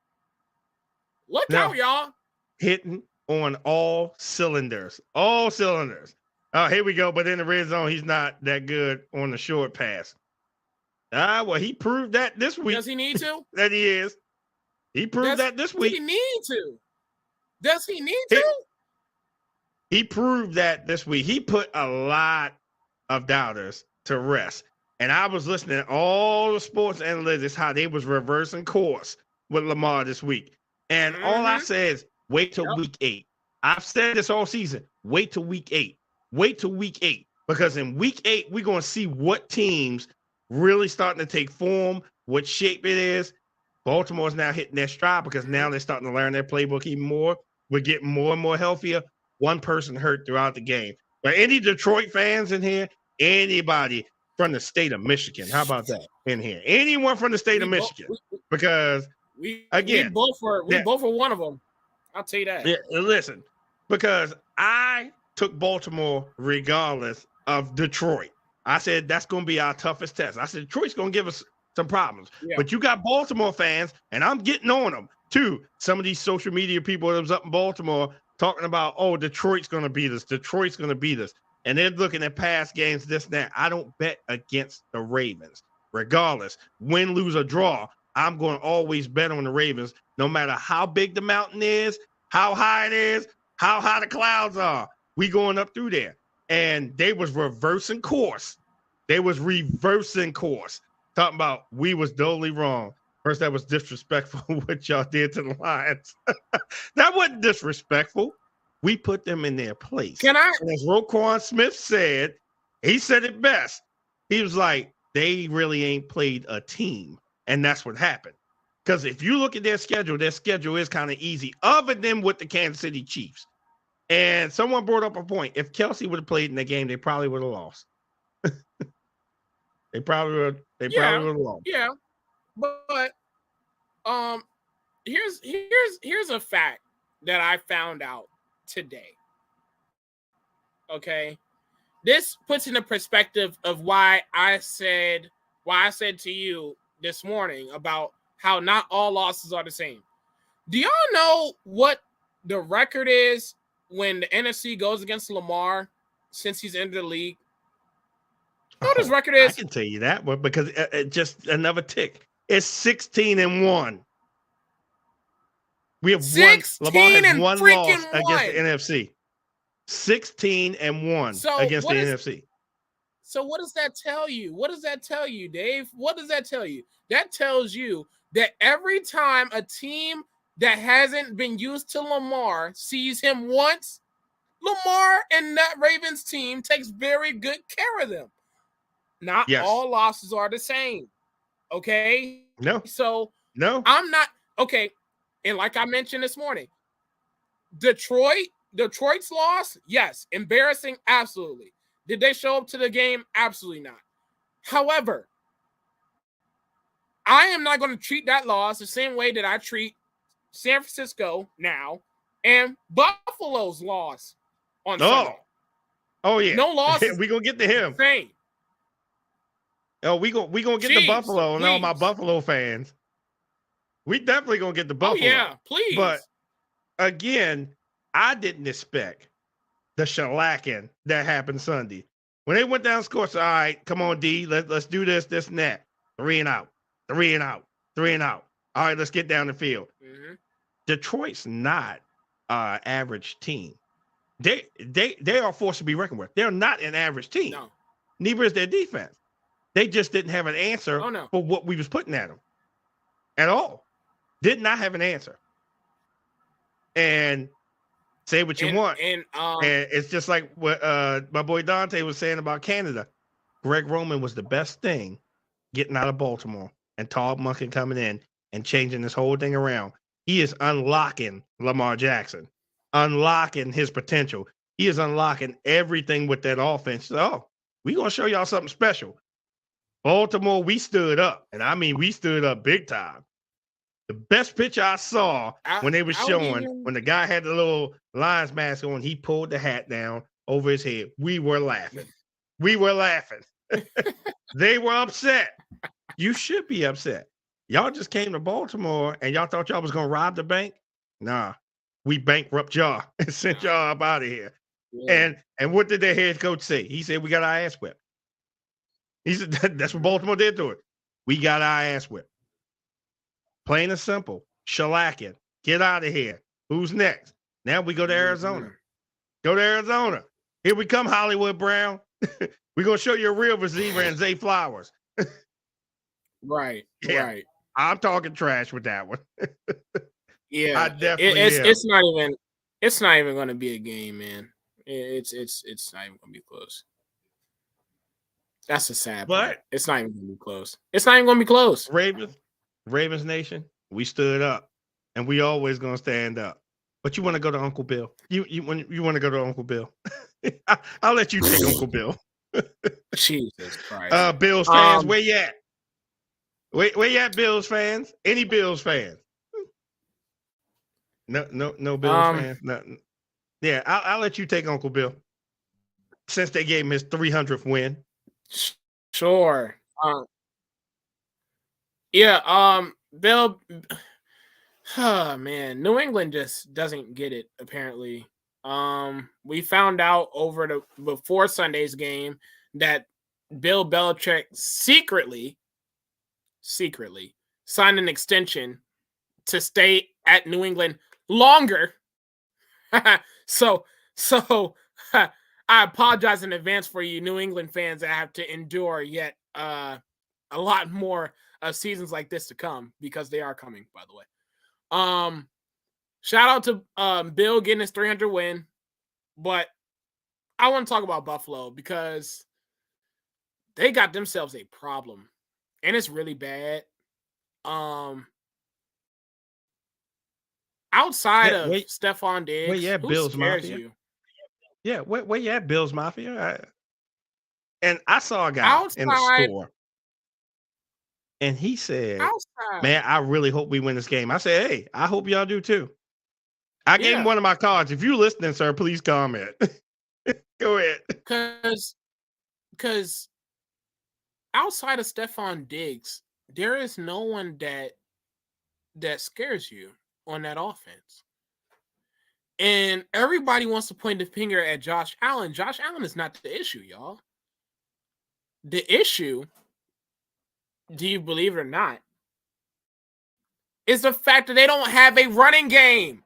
Look out, y'all. Hitting on all cylinders. Here we go. But in the red zone, he's not that good on the short pass. Well, he proved that this week. Does he need to? That he is. He proved that this week. Does he need to? Does he need to? He proved that this week. He put a lot of doubters to rest. And I was listening to all the sports analytics, how they was reversing course with Lamar this week. And all I said is, wait till week 8. I've said this all season. Wait till week 8. Because in week 8, we're going to see what teams really starting to take form, what shape it is. Baltimore's now hitting their stride because now they're starting to learn their playbook even more. We're getting more and more healthier. One person hurt throughout the game. But any Detroit fans in here, anybody from the state of Michigan, how about that in here? Anyone from the state of Michigan? Because we both were one of them. I'll tell you that. Yeah, listen, because I took Baltimore regardless of Detroit. I said that's going to be our toughest test. I said Detroit's going to give us some problems. Yeah. But you got Baltimore fans, and I'm getting on them too. Some of these social media people that was up in Baltimore talking about, oh, Detroit's going to beat us. Detroit's going to beat us. And they're looking at past games, this and that. I don't bet against the Ravens. Regardless, win, lose, or draw, I'm going to always bet on the Ravens, no matter how big the mountain is, how high it is, how high the clouds are. We going up through there. And they was reversing course. Talking about we was totally wrong. First, that was disrespectful what y'all did to the Lions. That wasn't disrespectful. We put them in their place. And as Roquan Smith said, he said it best. He was like, they really ain't played a team. And that's what happened. Because if you look at their schedule is kind of easy, other than with the Kansas City Chiefs. And someone brought up a point. If Kelsey would have played in the game, they probably would have lost. They probably would have lost. Yeah. But here's a fact that I found out today. Okay. This puts in a perspective of why I said to you this morning about how not all losses are the same. Do y'all know what the record is when the NFC goes against Lamar since he's entered the league? You know what his record I is? can tell you that, but because it just another tick. It's 16-1. We have one. Lamar has one loss against the NFC. 16-1 against the NFC. So what does that tell you? What does that tell you, Dave? What does that tell you? That tells you that every time a team that hasn't been used to Lamar sees him once, Lamar and that Ravens team takes very good care of them. Not all losses are the same. Okay? No. So no. I'm not okay. And like I mentioned this morning, Detroit's loss, yes. Embarrassing, absolutely. Did they show up to the game? Absolutely not. However, I am not going to treat that loss the same way that I treat San Francisco now and Buffalo's loss on Sunday. Oh yeah. No loss. We gonna get to him. Same. Oh, we gonna get to Buffalo and all my Buffalo fans. We definitely gonna get to Buffalo. Oh yeah, please. But again, I didn't expect the shellacking that happened Sunday. When they went down and scored, so, all right, come on, D, let's do this and that. 3 and out. All right, let's get down the field. Mm-hmm. Detroit's not an average team. They are a force to be reckoned with. They're not an average team. No. Neither is their defense. They just didn't have an answer for what we was putting at them at all. Did not have an answer. And say what you want. And it's just like what my boy Dante was saying about Canada. Greg Roman was the best thing getting out of Baltimore, and Todd Monken coming in and changing this whole thing around. He is unlocking Lamar Jackson, unlocking his potential. He is unlocking everything with that offense. So, we're going to show y'all something special. Baltimore, we stood up, and I mean we stood up big time. The best picture I saw when they were showing, when the guy had the little Lions mask on, he pulled the hat down over his head. We were laughing. They were upset. You should be upset. Y'all just came to Baltimore and y'all thought y'all was going to rob the bank? Nah, we bankrupt y'all and sent y'all up out of here. Yeah. And what did their head coach say? He said, we got our ass whipped. He said, that's what Baltimore did to it. We got our ass whipped. Plain and simple. Shellacking. Get out of here. Who's next? Now we go to Arizona. Go to Arizona. Here we come, Hollywood Brown. We're going to show you a real receiver and Zay Flowers. Right. I'm talking trash with that one. Yeah. I definitely it's not even going to be a game, man. It's not even going to be close. That's a sad part. It's not even going to be close. It's not even going to be close. Ravens Nation, we stood up, and we always gonna stand up. But you want to go to Uncle Bill? You want to go to Uncle Bill? I'll let you take Uncle Bill. Jesus Christ! Bills fans, where you at? Where you at, Bills fans? Any Bills fans? No Bills fans. Nothing. Yeah, I'll let you take Uncle Bill since they gave him his 300th win. Sure. Yeah, Bill. Oh man, New England just doesn't get it. Apparently, we found out before Sunday's game that Bill Belichick secretly signed an extension to stay at New England longer. So I apologize in advance for you New England fans that have to endure yet a lot more seasons like this to come, because they are coming, by the way. Shout out to Bill getting his 300 win, but I want to talk about Buffalo because they got themselves a problem, and it's really bad. Outside of Stephon Diggs, who Bills scares Mafia? you? Yeah, where you at, Bills Mafia? And I saw a guy in the store, and he said, man, I really hope we win this game. I said, hey, I hope y'all do too. I gave him one of my cards. If you're listening, sir, please comment. Go ahead. Because outside of Stephon Diggs, there is no one that scares you. on that offense. And everybody wants to point the finger at Josh Allen. Josh Allen is not the issue, y'all. The issue, do you believe it or not, is the fact that they don't have a running game.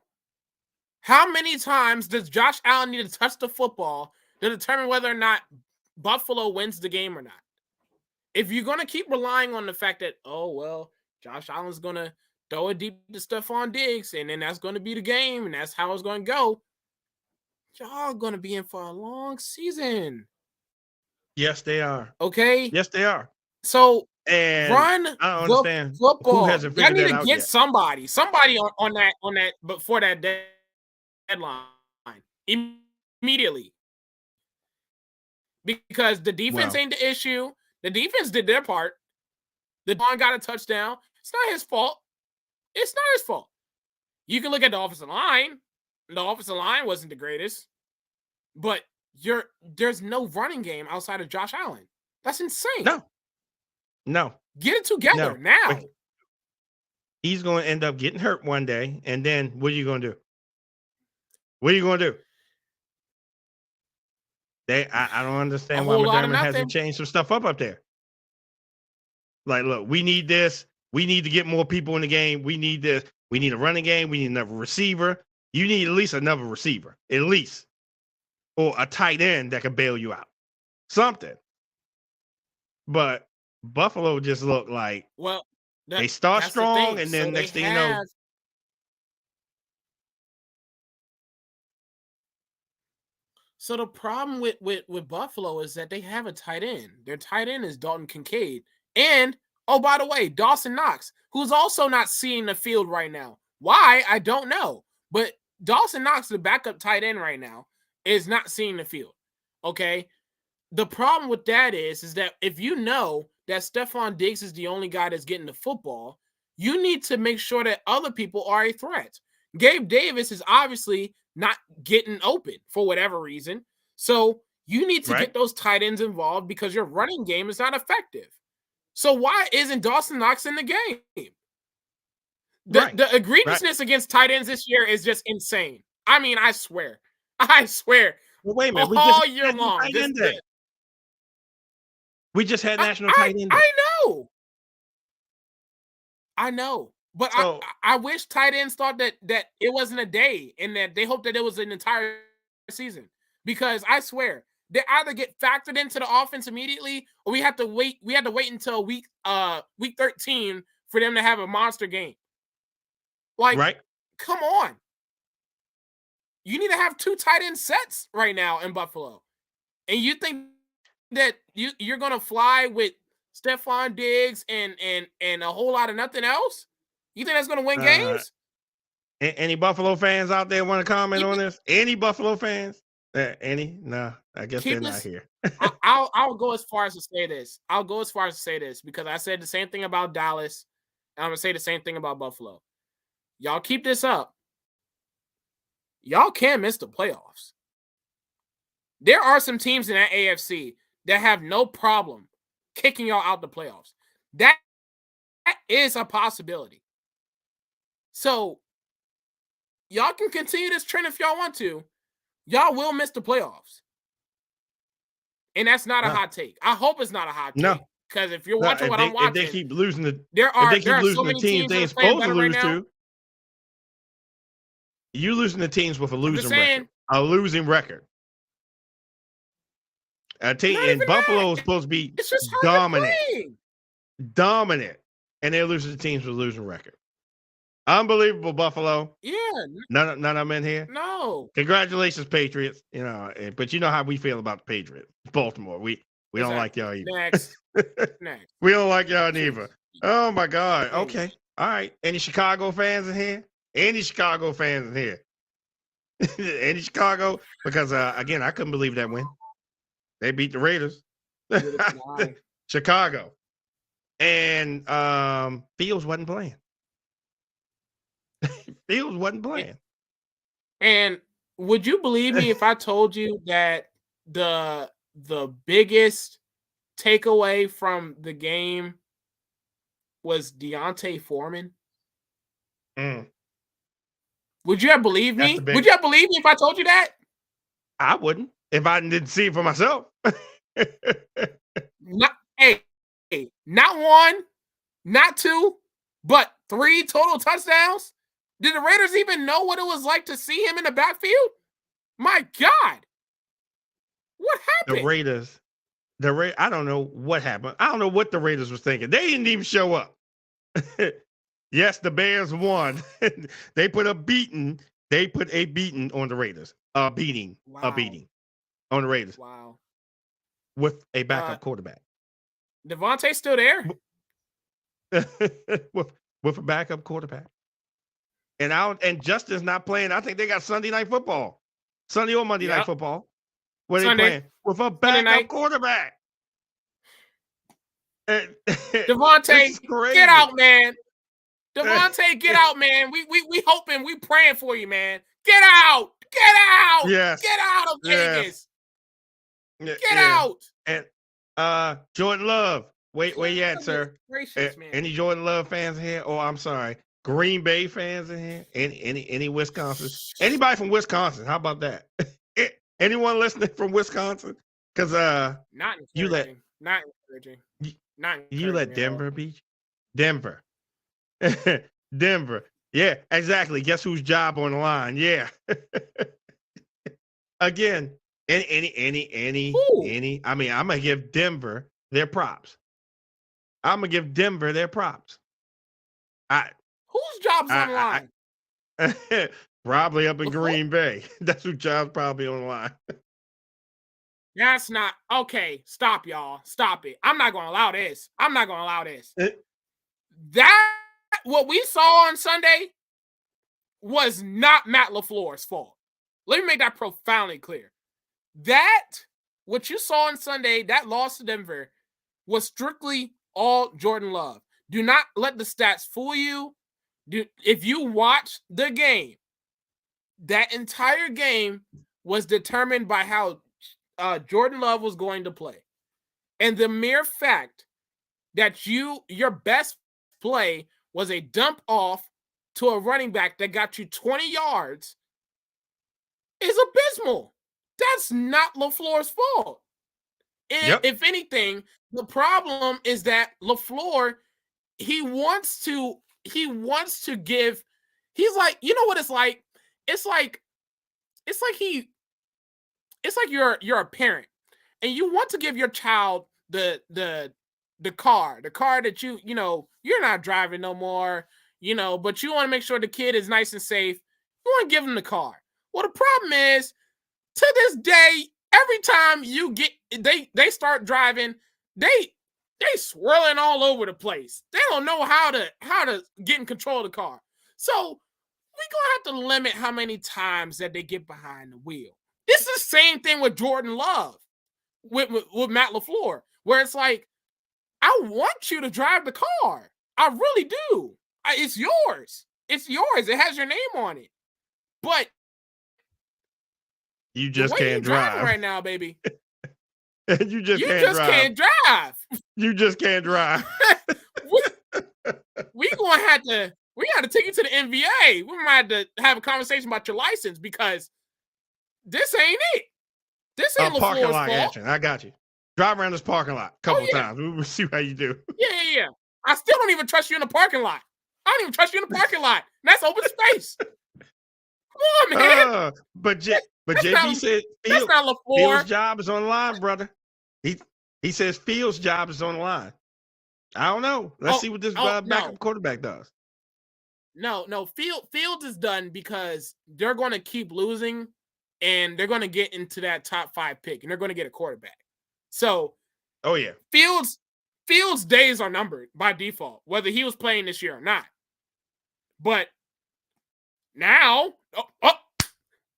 How many times does Josh Allen need to touch the football to determine whether or not Buffalo wins the game or not? If you're going to keep relying on the fact that, oh, well, Josh Allen's going to throw it deep to Stephon Diggs, and then that's going to be the game, and that's how it's going to go, y'all going to be in for a long season. Yes, they are. Okay? Yes, they are. So and run I don't understand football. Who hasn't Y'all figured need that to out get yet. somebody on that before that deadline immediately. Because the defense ain't the issue. The defense did their part. The Don got a touchdown. It's not his fault. It's not his fault. You can look at the offensive line. The offensive line wasn't the greatest. But there's no running game outside of Josh Allen. That's insane. No. Get it together now. But he's going to end up getting hurt one day. And then what are you going to do? What are you going to do? I don't understand why McDermott hasn't changed some stuff up there. Like, look, we need this. We need to get more people in the game. We need this. We need a running game. We need another receiver. You need at least another receiver, at least. Or a tight end that can bail you out. Something. But Buffalo just looked like they start strong, and then next thing you know. So the problem with Buffalo is that they have a tight end. Their tight end is Dalton Kincaid. And, oh, by the way, Dawson Knox, who's also not seeing the field right now. Why? I don't know. But Dawson Knox, the backup tight end right now, is not seeing the field. Okay? The problem with that is that if you know that Stephon Diggs is the only guy that's getting the football, you need to make sure that other people are a threat. Gabe Davis is obviously not getting open for whatever reason. So you need to get those tight ends involved because your running game is not effective. So why isn't Dawson Knox in the game? The egregiousness against tight ends this year is just insane. I mean, I swear. Well, wait a minute. All year long. We just had national tight end. I know. But so, I wish tight ends thought that it wasn't a day and that they hoped that it was an entire season. Because I swear, they either get factored into the offense immediately or we have to wait until week 13 for them to have a monster game. Like, come on. You need to have 2 tight end sets right now in Buffalo. And you think that you're going to fly with Stephon Diggs and a whole lot of nothing else? You think that's going to win games? Any Buffalo fans out there want to comment on this? Any Buffalo fans? Any? No, I guess they're not here. I'll go as far as to say this. Because I said the same thing about Dallas, and I'm going to say the same thing about Buffalo. Y'all keep this up. Y'all can't miss the playoffs. There are some teams in that AFC that have no problem kicking y'all out the playoffs. That is a possibility. So, y'all can continue this trend if y'all want to. Y'all will miss the playoffs. And that's not a hot take. I hope it's not a hot take. No. Because if you're watching what I'm watching, if they keep losing there are so the many teams they ain't supposed to lose to. You losing the teams with a losing record. A losing record. A team and Buffalo is supposed to be dominant. And they're losing to teams with a losing record. Unbelievable, Buffalo. Yeah. None of them in here. No. Congratulations, Patriots. You know, but you know how we feel about the Patriots. Baltimore. We don't like y'all either. Next. We don't like y'all neither. Oh my God. Okay. All right. Any Chicago fans in here? Any Chicago fans in here? Any Chicago? Because again, I couldn't believe that win. They beat the Raiders. Chicago. And Fields wasn't playing. Fields wasn't playing. And would you believe me if I told you that the biggest takeaway from the game was Deontay Foreman? Would you have believed me? Would you have believed me if I told you that? I wouldn't if I didn't see it for myself. Not one, not two, but 3 total touchdowns. Did the Raiders even know what it was like to see him in the backfield? My God. What happened? The Raiders, I don't know what happened. I don't know what the Raiders was thinking. They didn't even show up. Yes, the Bears won. They put a beating. They put a beating on the Raiders. A beating on the Raiders. Wow. With a backup quarterback. Devontae's still there. with a backup quarterback. And Justin's not playing. I think they got Sunday Night Football. Sunday or Monday Night Football. Where they playing? With a backup quarterback. Devontae, get out, man. Devontae, get out, man. We hoping, we praying for you, man. Get out. Get out. Yes. Get out of Vegas. Yes. Get out. And Jordan Love. Where you at, sir? Gracious, man. Any Jordan Love fans in here? Oh, I'm sorry. Green Bay fans in here? Any Wisconsin? Anybody from Wisconsin? How about that? Anyone listening from Wisconsin? Because not encouraging. You let Denver beat you? Denver. Denver. Yeah, exactly. Guess whose job on the line? Yeah. Again, any. I mean, I'm gonna give Denver their props. Whose job's on the line? Probably up in Green Bay. That's whose job's probably on the line. That's not okay. Stop, y'all. Stop it. I'm not gonna allow this. That what we saw on Sunday was not Matt LaFleur's fault. Let me make that profoundly clear. That what you saw on Sunday, that loss to Denver, was strictly all Jordan Love. Do not let the stats fool you. If you watch the game, that entire game was determined by how Jordan Love was going to play. And the mere fact that your best play was a dump off to a running back that got you 20 yards is abysmal. That's not LaFleur's fault. If anything, the problem is that LaFleur, he wants to give, he's like, you know what it's like? It's like you're a parent and you want to give your child the car that you're not driving no more, but you want to make sure the kid is nice and safe. You want to give them the car. Well, the problem is, to this day, every time they start driving, they swirling all over the place. They don't know how to get in control of the car. So we're gonna have to limit how many times that they get behind the wheel. This is the same thing with Jordan Love, with Matt LaFleur, where it's like, I want you to drive the car. I really do. It's yours. It's yours. It has your name on it. But you just can't drive right now, baby. You just can't drive. You just can't drive. We got to take you to the NBA. We might have to have a conversation about your license because this ain't it. This ain't LaFleur's parking lot fault. action. I got you. Drive around this parking lot a couple times. We'll see how you do. Yeah. I still don't even trust you in the parking lot. I don't even trust you in the parking lot. That's open space. Come on, man. But JB said that's not LaFleur. Fields' job is on the line, brother. He says Fields' job is on the line. I don't know. Let's see what this backup quarterback does. No. Fields is done because they're going to keep losing, and they're going to get into that top 5 pick, and they're going to get a quarterback. So, Fields' days are numbered by default, whether he was playing this year or not. But now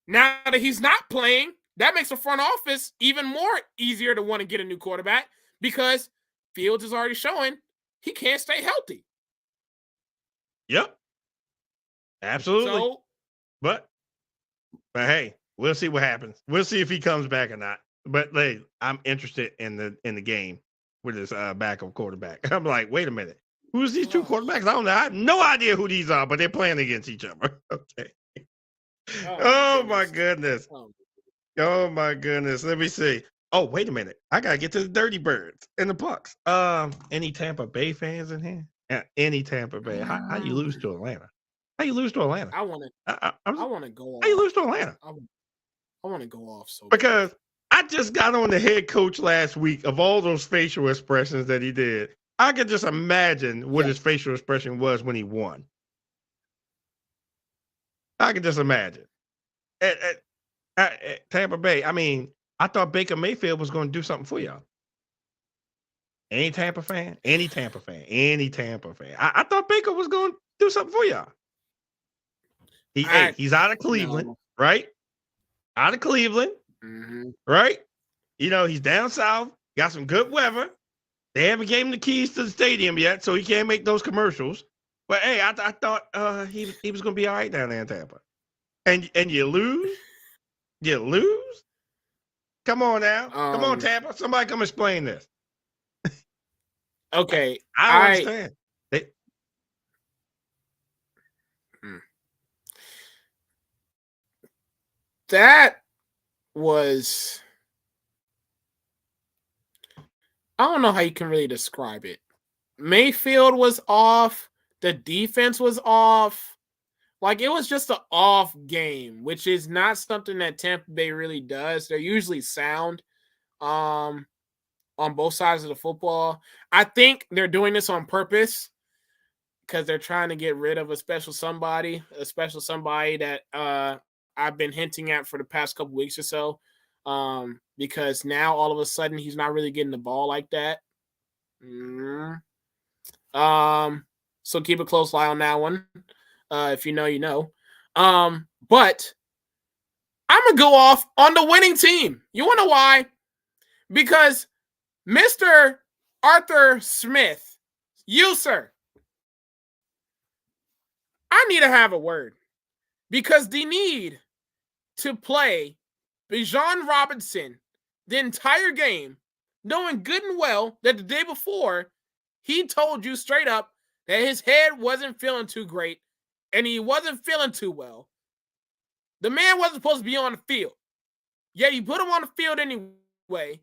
that he's not playing, that makes the front office even more easier to want to get a new quarterback because Fields is already showing he can't stay healthy. Yep. Absolutely. So, but hey, we'll see what happens. We'll see if he comes back or not. But hey, I'm interested in the game with this backup quarterback. I'm like, wait a minute. Who's these two quarterbacks? I don't know. I have no idea who these are, but they're playing against each other. Okay. Oh my goodness. Oh my goodness. Let me see. Oh, wait a minute. I gotta get to the Dirty Birds and the Bucks. Any Tampa Bay fans in here? Yeah, any Tampa Bay. How you lose to Atlanta? How you lose to Atlanta? I want to go off. How you lose to Atlanta? I want to go off so because I just got on the head coach last week of all those facial expressions that he did. I could just imagine what his facial expression was when he won. I can just imagine. At Tampa Bay, I mean, I thought Baker Mayfield was going to do something for y'all. Any Tampa fan? I thought Baker was going to do something for y'all. He's out of Cleveland, right? Out of Cleveland, right? You know, he's down south, got some good weather. They haven't gave him the keys to the stadium yet, so he can't make those commercials. But hey, I thought he was going to be all right down there in Tampa. And you lose? You lose? Come on now. Come on, Tampa. Somebody come explain this. Okay. I don't understand. That was... I don't know how you can really describe it. Mayfield was off. The defense was off. Like, it was just an off game, which is not something that Tampa Bay really does. They're usually sound on both sides of the football. I think they're doing this on purpose because they're trying to get rid of a special somebody that I've been hinting at for the past couple weeks or so. Because now all of a sudden he's not really getting the ball like that. So keep a close eye on that one. If you know, you know. But I'm going to go off on the winning team. You want to know why? Because Mr. Arthur Smith, you, sir, I need to have a word. Because they need to play Bijan Robinson the entire game, knowing good and well that the day before, he told you straight up that his head wasn't feeling too great and he wasn't feeling too well. The man wasn't supposed to be on the field. Yet you put him on the field anyway.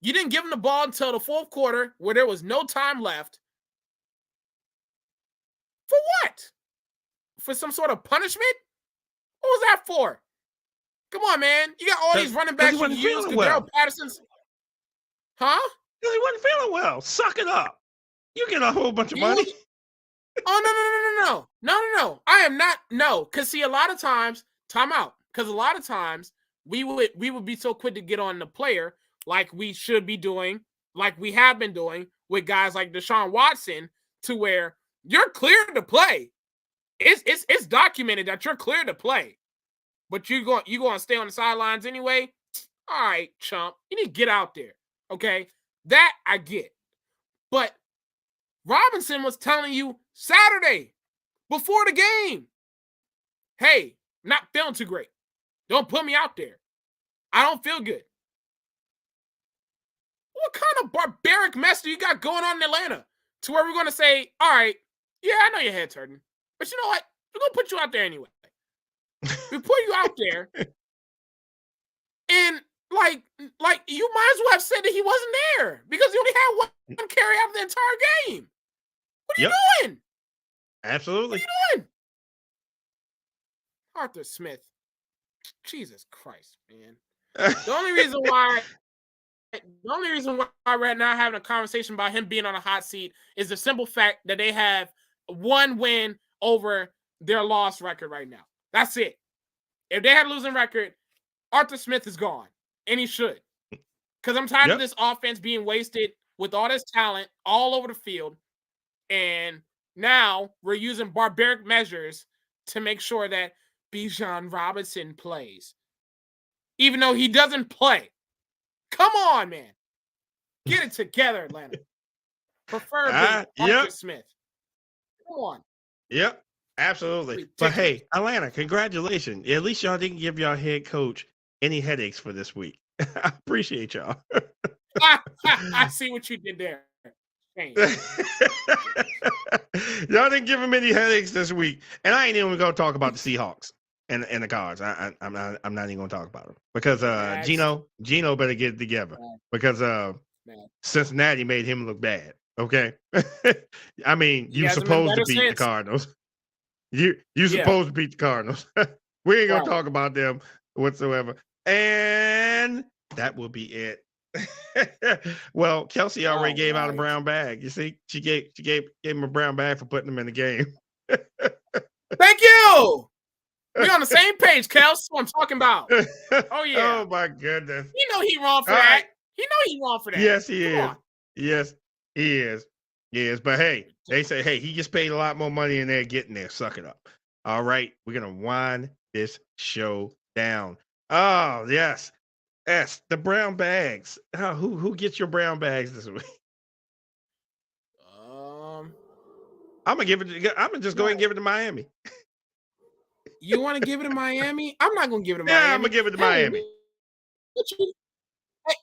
You didn't give him the ball until the fourth quarter where there was no time left. For what? For some sort of punishment? What was that for? Come on, man. You got all these running backs you use. Cordell Patterson's. Huh? Because he wasn't feeling well. Suck it up. You get a whole bunch of money. Oh, no. I am not. No. Because, see, a lot of times, time out. Because a lot of times, we would be so quick to get on the player like we should be doing, like we have been doing with guys like Deshaun Watson, to where you're clear to play. It's documented that you're clear to play. But you going to stay on the sidelines anyway? All right, chump. You need to get out there, okay? That I get. But Robinson was telling you Saturday before the game, hey, not feeling too great. Don't put me out there. I don't feel good. What kind of barbaric mess do you got going on in Atlanta to where we're going to say, all right, yeah, I know your head's hurting, but you know what? We're going to put you out there anyway. We put you out there, and like you might as well have said that he wasn't there because he only had one carry out of the entire game. What are you doing? Absolutely. What are you doing? Arthur Smith. Jesus Christ, man. The only reason why we're not having a conversation about him being on a hot seat is the simple fact that they have one win over their loss record right now. That's it. If they had a losing record, Arthur Smith is gone. And he should. Because I'm tired of this offense being wasted with all this talent all over the field. And now we're using barbaric measures to make sure that Bijan Robinson plays. Even though he doesn't play. Come on, man. Get it together, Atlanta. Preferably Arthur Smith. Come on. Yep. Absolutely. But hey, Atlanta, congratulations. At least y'all didn't give y'all head coach any headaches for this week. I appreciate y'all. I see what you did there. Y'all didn't give him any headaches this week. And I ain't even going to talk about the Seahawks. and the Cards. I'm not even gonna talk about them because Next. Gino better get it together because Cincinnati made him look bad. Okay, I mean He you hasn't been supposed to better beat the since. Cardinals. You supposed to beat the Cardinals. We ain't gonna Right. talk about them whatsoever. And that will be it. Well, Kelsey already gave out a brown bag. You see, she gave him a brown bag for putting him in the game. Thank you. We on the same page, Kels. What I'm talking about. Oh yeah. Oh my goodness. You know he wrong for All that. right. He know he wrong for that. Yes, he Come is. on. Yes, he is. Yes, but hey, they say, hey, he just paid a lot more money in there getting there. Suck it up. All right, we're gonna wind this show down. Oh yes, the brown bags. Who gets your brown bags this week? I'm gonna just go ahead and give it to Miami. You want to give it to Miami? I'm not gonna give it to Yeah, Miami. I'm gonna give it to Miami.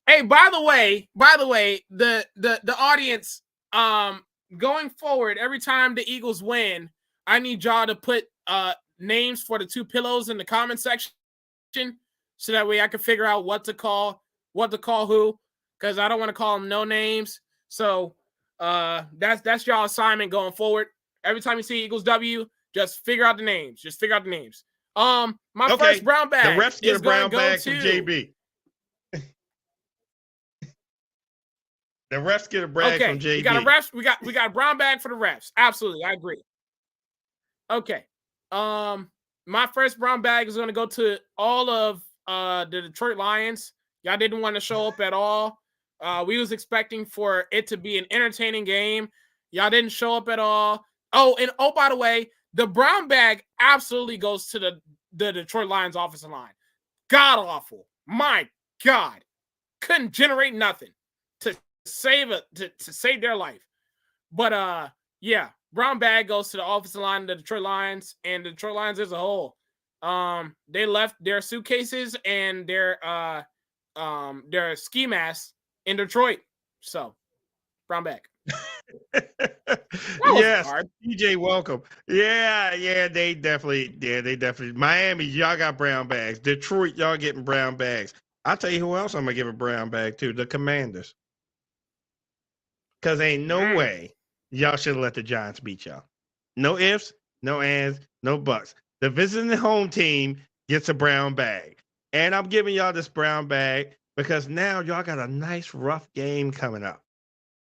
Hey, by the way, the audience, going forward, every time the Eagles win, I need y'all to put names for the two pillows in the comment section, so that way I can figure out what to call who, because I don't want to call them no names. So that's y'all assignment going forward. Every time you see Eagles W, just figure out the names. My first brown bag. The refs get a brown bag from JB. The refs get a bag from JB. We got a brown bag for the refs. Absolutely, I agree. Okay. My first brown bag is going to go to all of the Detroit Lions. Y'all didn't want to show up at all. We was expecting for it to be an entertaining game. Y'all didn't show up at all. Oh, by the way, the brown bag absolutely goes to the Detroit Lions offensive line. God awful. My God. Couldn't generate nothing to save their life. But yeah, brown bag goes to the offensive line of the Detroit Lions and the Detroit Lions as a whole. They left their suitcases and their ski masks in Detroit. So, brown bag. Yes, DJ, welcome. Yeah, they definitely. Miami, y'all got brown bags. Detroit, y'all getting brown bags. I'll tell you who else I'm gonna give a brown bag to: the Commanders. Because ain't no way y'all should have let the Giants beat y'all. No ifs, no ands, no buts. The visiting home team gets a brown bag. And I'm giving y'all this brown bag because now y'all got a nice rough game coming up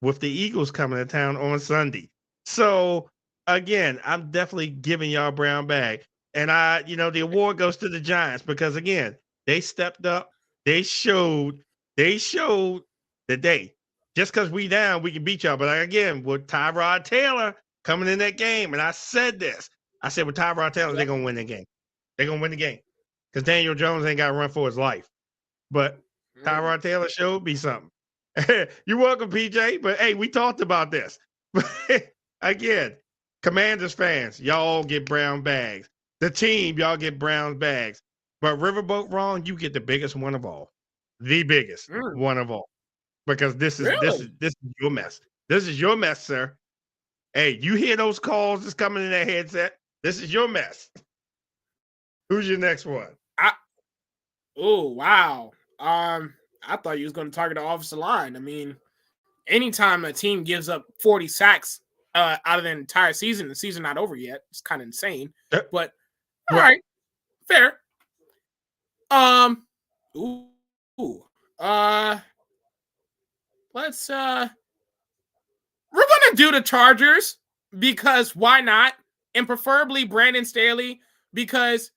with the Eagles coming to town on Sunday. So again, I'm definitely giving y'all a brown bag. And the award goes to the Giants because again, they stepped up. They showed the day. Just because we down, we can beat y'all. But again, with Tyrod Taylor coming in that game, and I said this. I said with Tyrod Taylor, they're going to win the game. They're going to win the game. Because Daniel Jones ain't got to run for his life. But Tyrod Taylor showed me something. You're welcome, PJ. But, hey, we talked about this. Again, Commanders fans, y'all get brown bags. The team, y'all get brown bags. But Riverboat Wrong, you get the biggest one of all. The biggest one of all. Because this is your mess. This is your mess, sir. Hey, you hear those calls that's coming in that headset? This is your mess. Who's your next one? Oh, wow. I thought you was going to target the offensive line. I mean, anytime a team gives up 40 sacks out of the entire season, the season not over yet, it's kind of insane. But all right, fair. Let's we're gonna do the Chargers because why not? And preferably Brandon Staley, because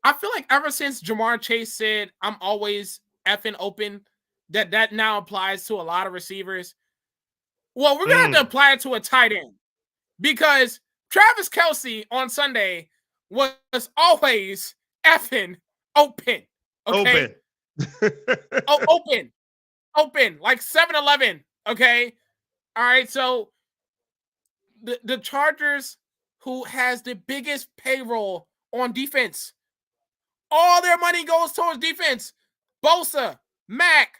I feel like ever since Jamar Chase said I'm always effing open, that now applies to a lot of receivers. Well, we're gonna have to apply it to a tight end because Travis Kelce on Sunday was always effing open. Okay? Open, like 7-Eleven. Okay. All right. So the Chargers, who has the biggest payroll on defense, all their money goes towards defense. Bosa, Mack,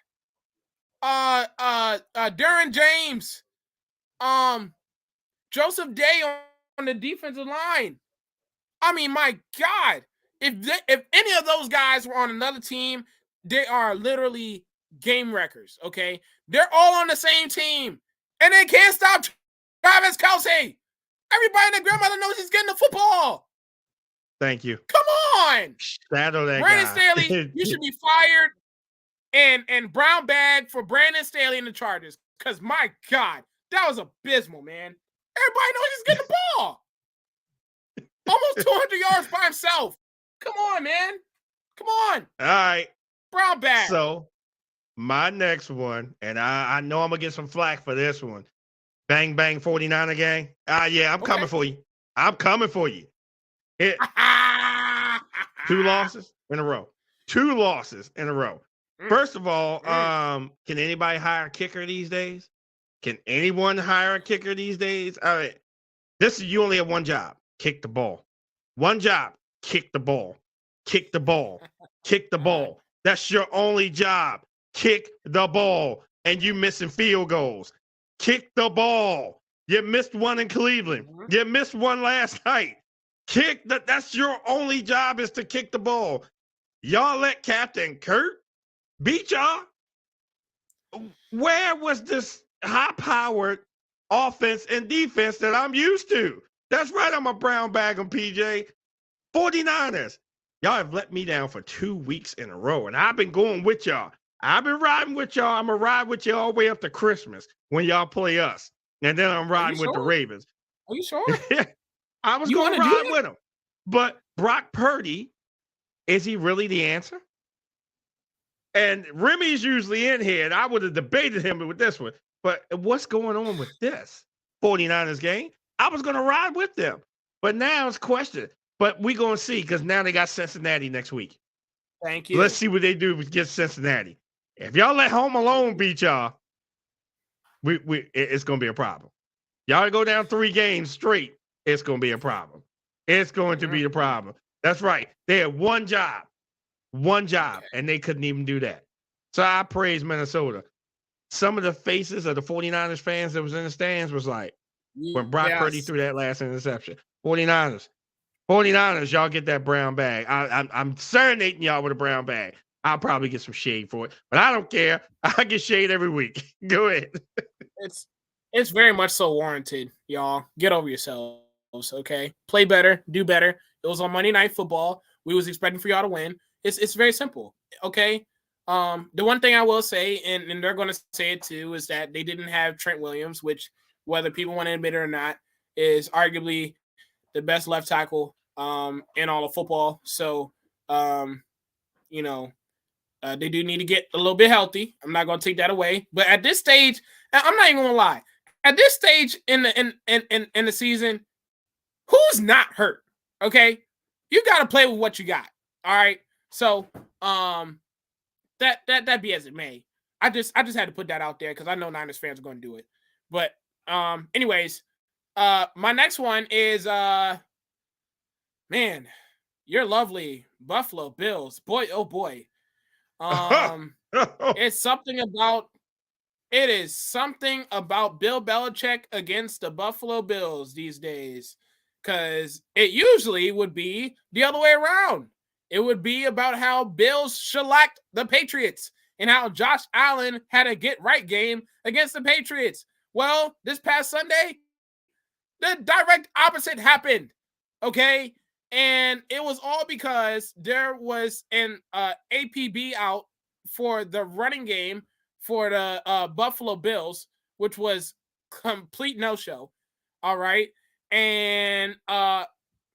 Derwin James, Joseph Day on the defensive line. I mean, my God, if any of those guys were on another team, they are literally game wreckers. Okay, they're all on the same team, and they can't stop Travis Kelce. Everybody and their grandmother knows he's getting the football. Thank you. Come on, Shadow that Brandon guy. Staley, you should be fired and brown bag for Brandon Staley and the Chargers. Because my God, that was abysmal, man. Everybody knows he's getting the ball. Almost 200 yards by himself. Come on, man. Come on. All right. Brown bag. So my next one, and I know I'm gonna get some flack for this one. Bang bang 49er gang. Yeah, I'm coming for you. I'm coming for you. 2 losses in a row. 2 losses in a row. First of all, can anybody hire a kicker these days? Can anyone hire a kicker these days? All right. You only have one job. Kick the ball. One job. Kick the ball. Kick the ball. Kick the ball. That's your only job. Kick the ball. And you missing field goals. Kick the ball. You missed one in Cleveland. You missed one last night. That's your only job, is to kick the ball. Y'all let Captain Kurt beat y'all? Where was this high-powered offense and defense that I'm used to? That's right, I'm a brown bag on PJ. 49ers. Y'all have let me down for 2 weeks in a row, and I've been going with y'all. I've been riding with y'all. I'm going to ride with y'all all the way up to Christmas when y'all play us. And then I'm riding with the Ravens. Are you sure? I was going to ride with him. But Brock Purdy, is he really the answer? And Remy's usually in here, and I would have debated him with this one. But what's going on with this 49ers game? I was going to ride with them. But now it's question. But we're going to see, because now they got Cincinnati next week. Thank you. Let's see what they do against Cincinnati. If y'all let home alone beat y'all, it's going to be a problem. Y'all go down 3 games straight, it's going to be a problem. It's going to be the problem. That's right. They had one job, and they couldn't even do that. So I praise Minnesota. Some of the faces of the 49ers fans that was in the stands was like, when Brock Purdy threw that last interception, 49ers, y'all get that brown bag. I'm serenading y'all with a brown bag. I'll probably get some shade for it, but I don't care. I get shade every week. Go ahead. It's very much so warranted, y'all. Get over yourselves, okay? Play better, do better. It was on Monday Night Football. We was expecting for y'all to win. It's very simple, okay? The one thing I will say, and they're going to say it too, is that they didn't have Trent Williams, which, whether people want to admit it or not, is arguably the best left tackle in all of football. So, they do need to get a little bit healthy. I'm not going to take that away. But at this stage, I'm not even going to lie. At this stage in the season, who's not hurt? Okay, you got to play with what you got. All right. So that be as it may. I just had to put that out there because I know Niners fans are going to do it. But anyways, my next one is man, you're lovely Buffalo Bills. Boy, oh boy. It is something about Bill Belichick against the Buffalo Bills these days, because it usually would be the other way around. It would be about how Bills shellacked the Patriots and how Josh Allen had a get-right game against the Patriots. Well, this past Sunday, the direct opposite happened, okay? And it was all because there was an APB out for the running game for the Buffalo Bills, which was complete no-show, all right? And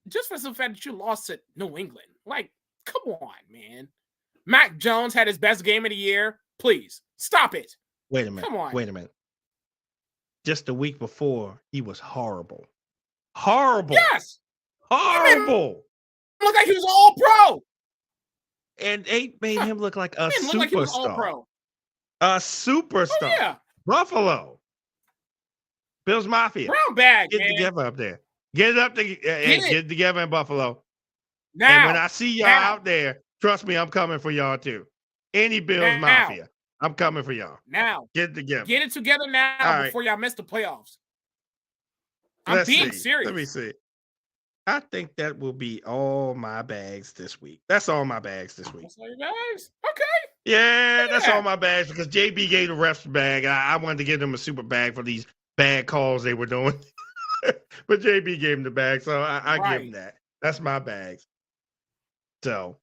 just for the fact that you lost to New England, like, come on, man. Mac Jones had his best game of the year. Please, stop it. Wait a minute. Come on. Wait a minute. Just the week before, he was horrible. Horrible. Yes. Horrible. Looked like he was all pro. And they made him look like a superstar. Like he was all pro. A superstar. Oh, yeah. Buffalo. Bills Mafia. Brown bag, Get man. together up there. Get it together in Buffalo. Now, and when I see y'all out there, trust me, I'm coming for y'all too. Any Bills Mafia, I'm coming for y'all. Now. Get it together. Get it together now before y'all miss the playoffs. I'm being serious. Let me see. I think that will be all my bags this week. That's all my bags this week. That's all you guys. Okay. Yeah, that's Yeah. all my bags because JB gave the refs a bag. I wanted to give them a super bag for these bad calls they were doing. But JB gave him the bag, so I give him that. That's my bags. So,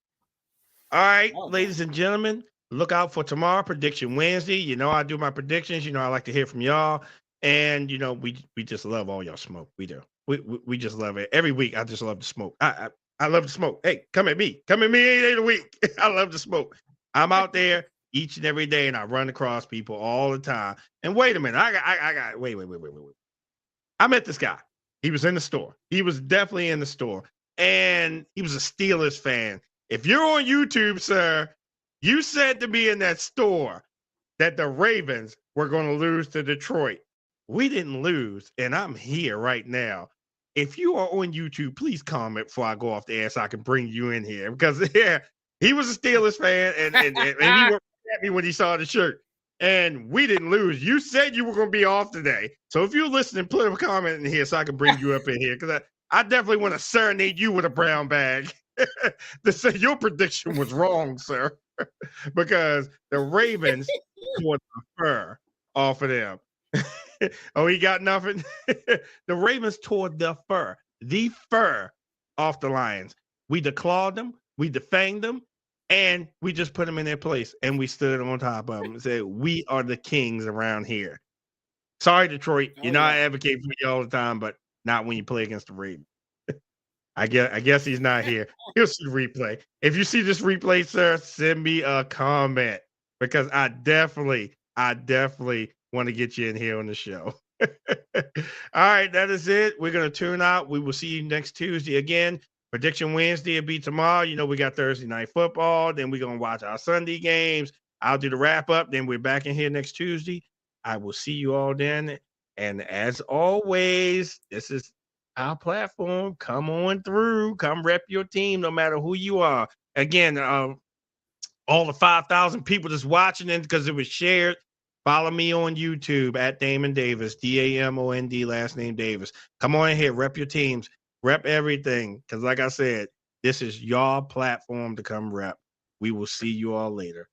all right, ladies and gentlemen, look out for tomorrow, Prediction Wednesday. You know I do my predictions. You know I like to hear from y'all. And, you know, we just love all y'all smoke. We do. We just love it. Every week, I just love the smoke. I love the smoke. Hey, come at me. Come at me 8 days a week. I love the smoke. I'm out there each and every day, and I run across people all the time. And wait a minute. I got wait. I met this guy. He was in the store. He was definitely in the store. And he was a Steelers fan. If you're on YouTube, sir, you said to me in that store that the Ravens were going to lose to Detroit. We didn't lose, and I'm here right now. If you are on YouTube, please comment before I go off the air so I can bring you in here. Because, yeah, he was a Steelers fan, and he worked at me when he saw the shirt. And we didn't lose. You said you were going to be off today. So if you're listening, put a comment in here so I can bring you up in here. Because I definitely want to serenade you with a brown bag. To say your prediction was wrong, sir. Because the Ravens tore the fur off of them. Oh, he got nothing? The Ravens tore the fur off the Lions. We declawed them, we defanged them, and we just put them in their place, and we stood on top of them and said, we are the kings around here. Sorry, Detroit. You know I advocate for you all the time, but not when you play against the Ravens. I guess he's not here. He'll see the replay. If you see this replay, sir, send me a comment because I definitely want to get you in here on the show. All right, that is it. We're going to tune out. We will see you next Tuesday again. Prediction Wednesday will be tomorrow. You know, we got Thursday night football. Then we're going to watch our Sunday games. I'll do the wrap up. Then we're back in here next Tuesday. I will see you all then. And as always, this is our platform. Come on through. Come rep your team no matter who you are. Again, all the 5,000 people that's watching it because it was shared. Follow me on YouTube at Damon Davis, DAMOND, last name Davis. Come on in here, rep your teams, rep everything. Because like I said, this is your platform to come rep. We will see you all later.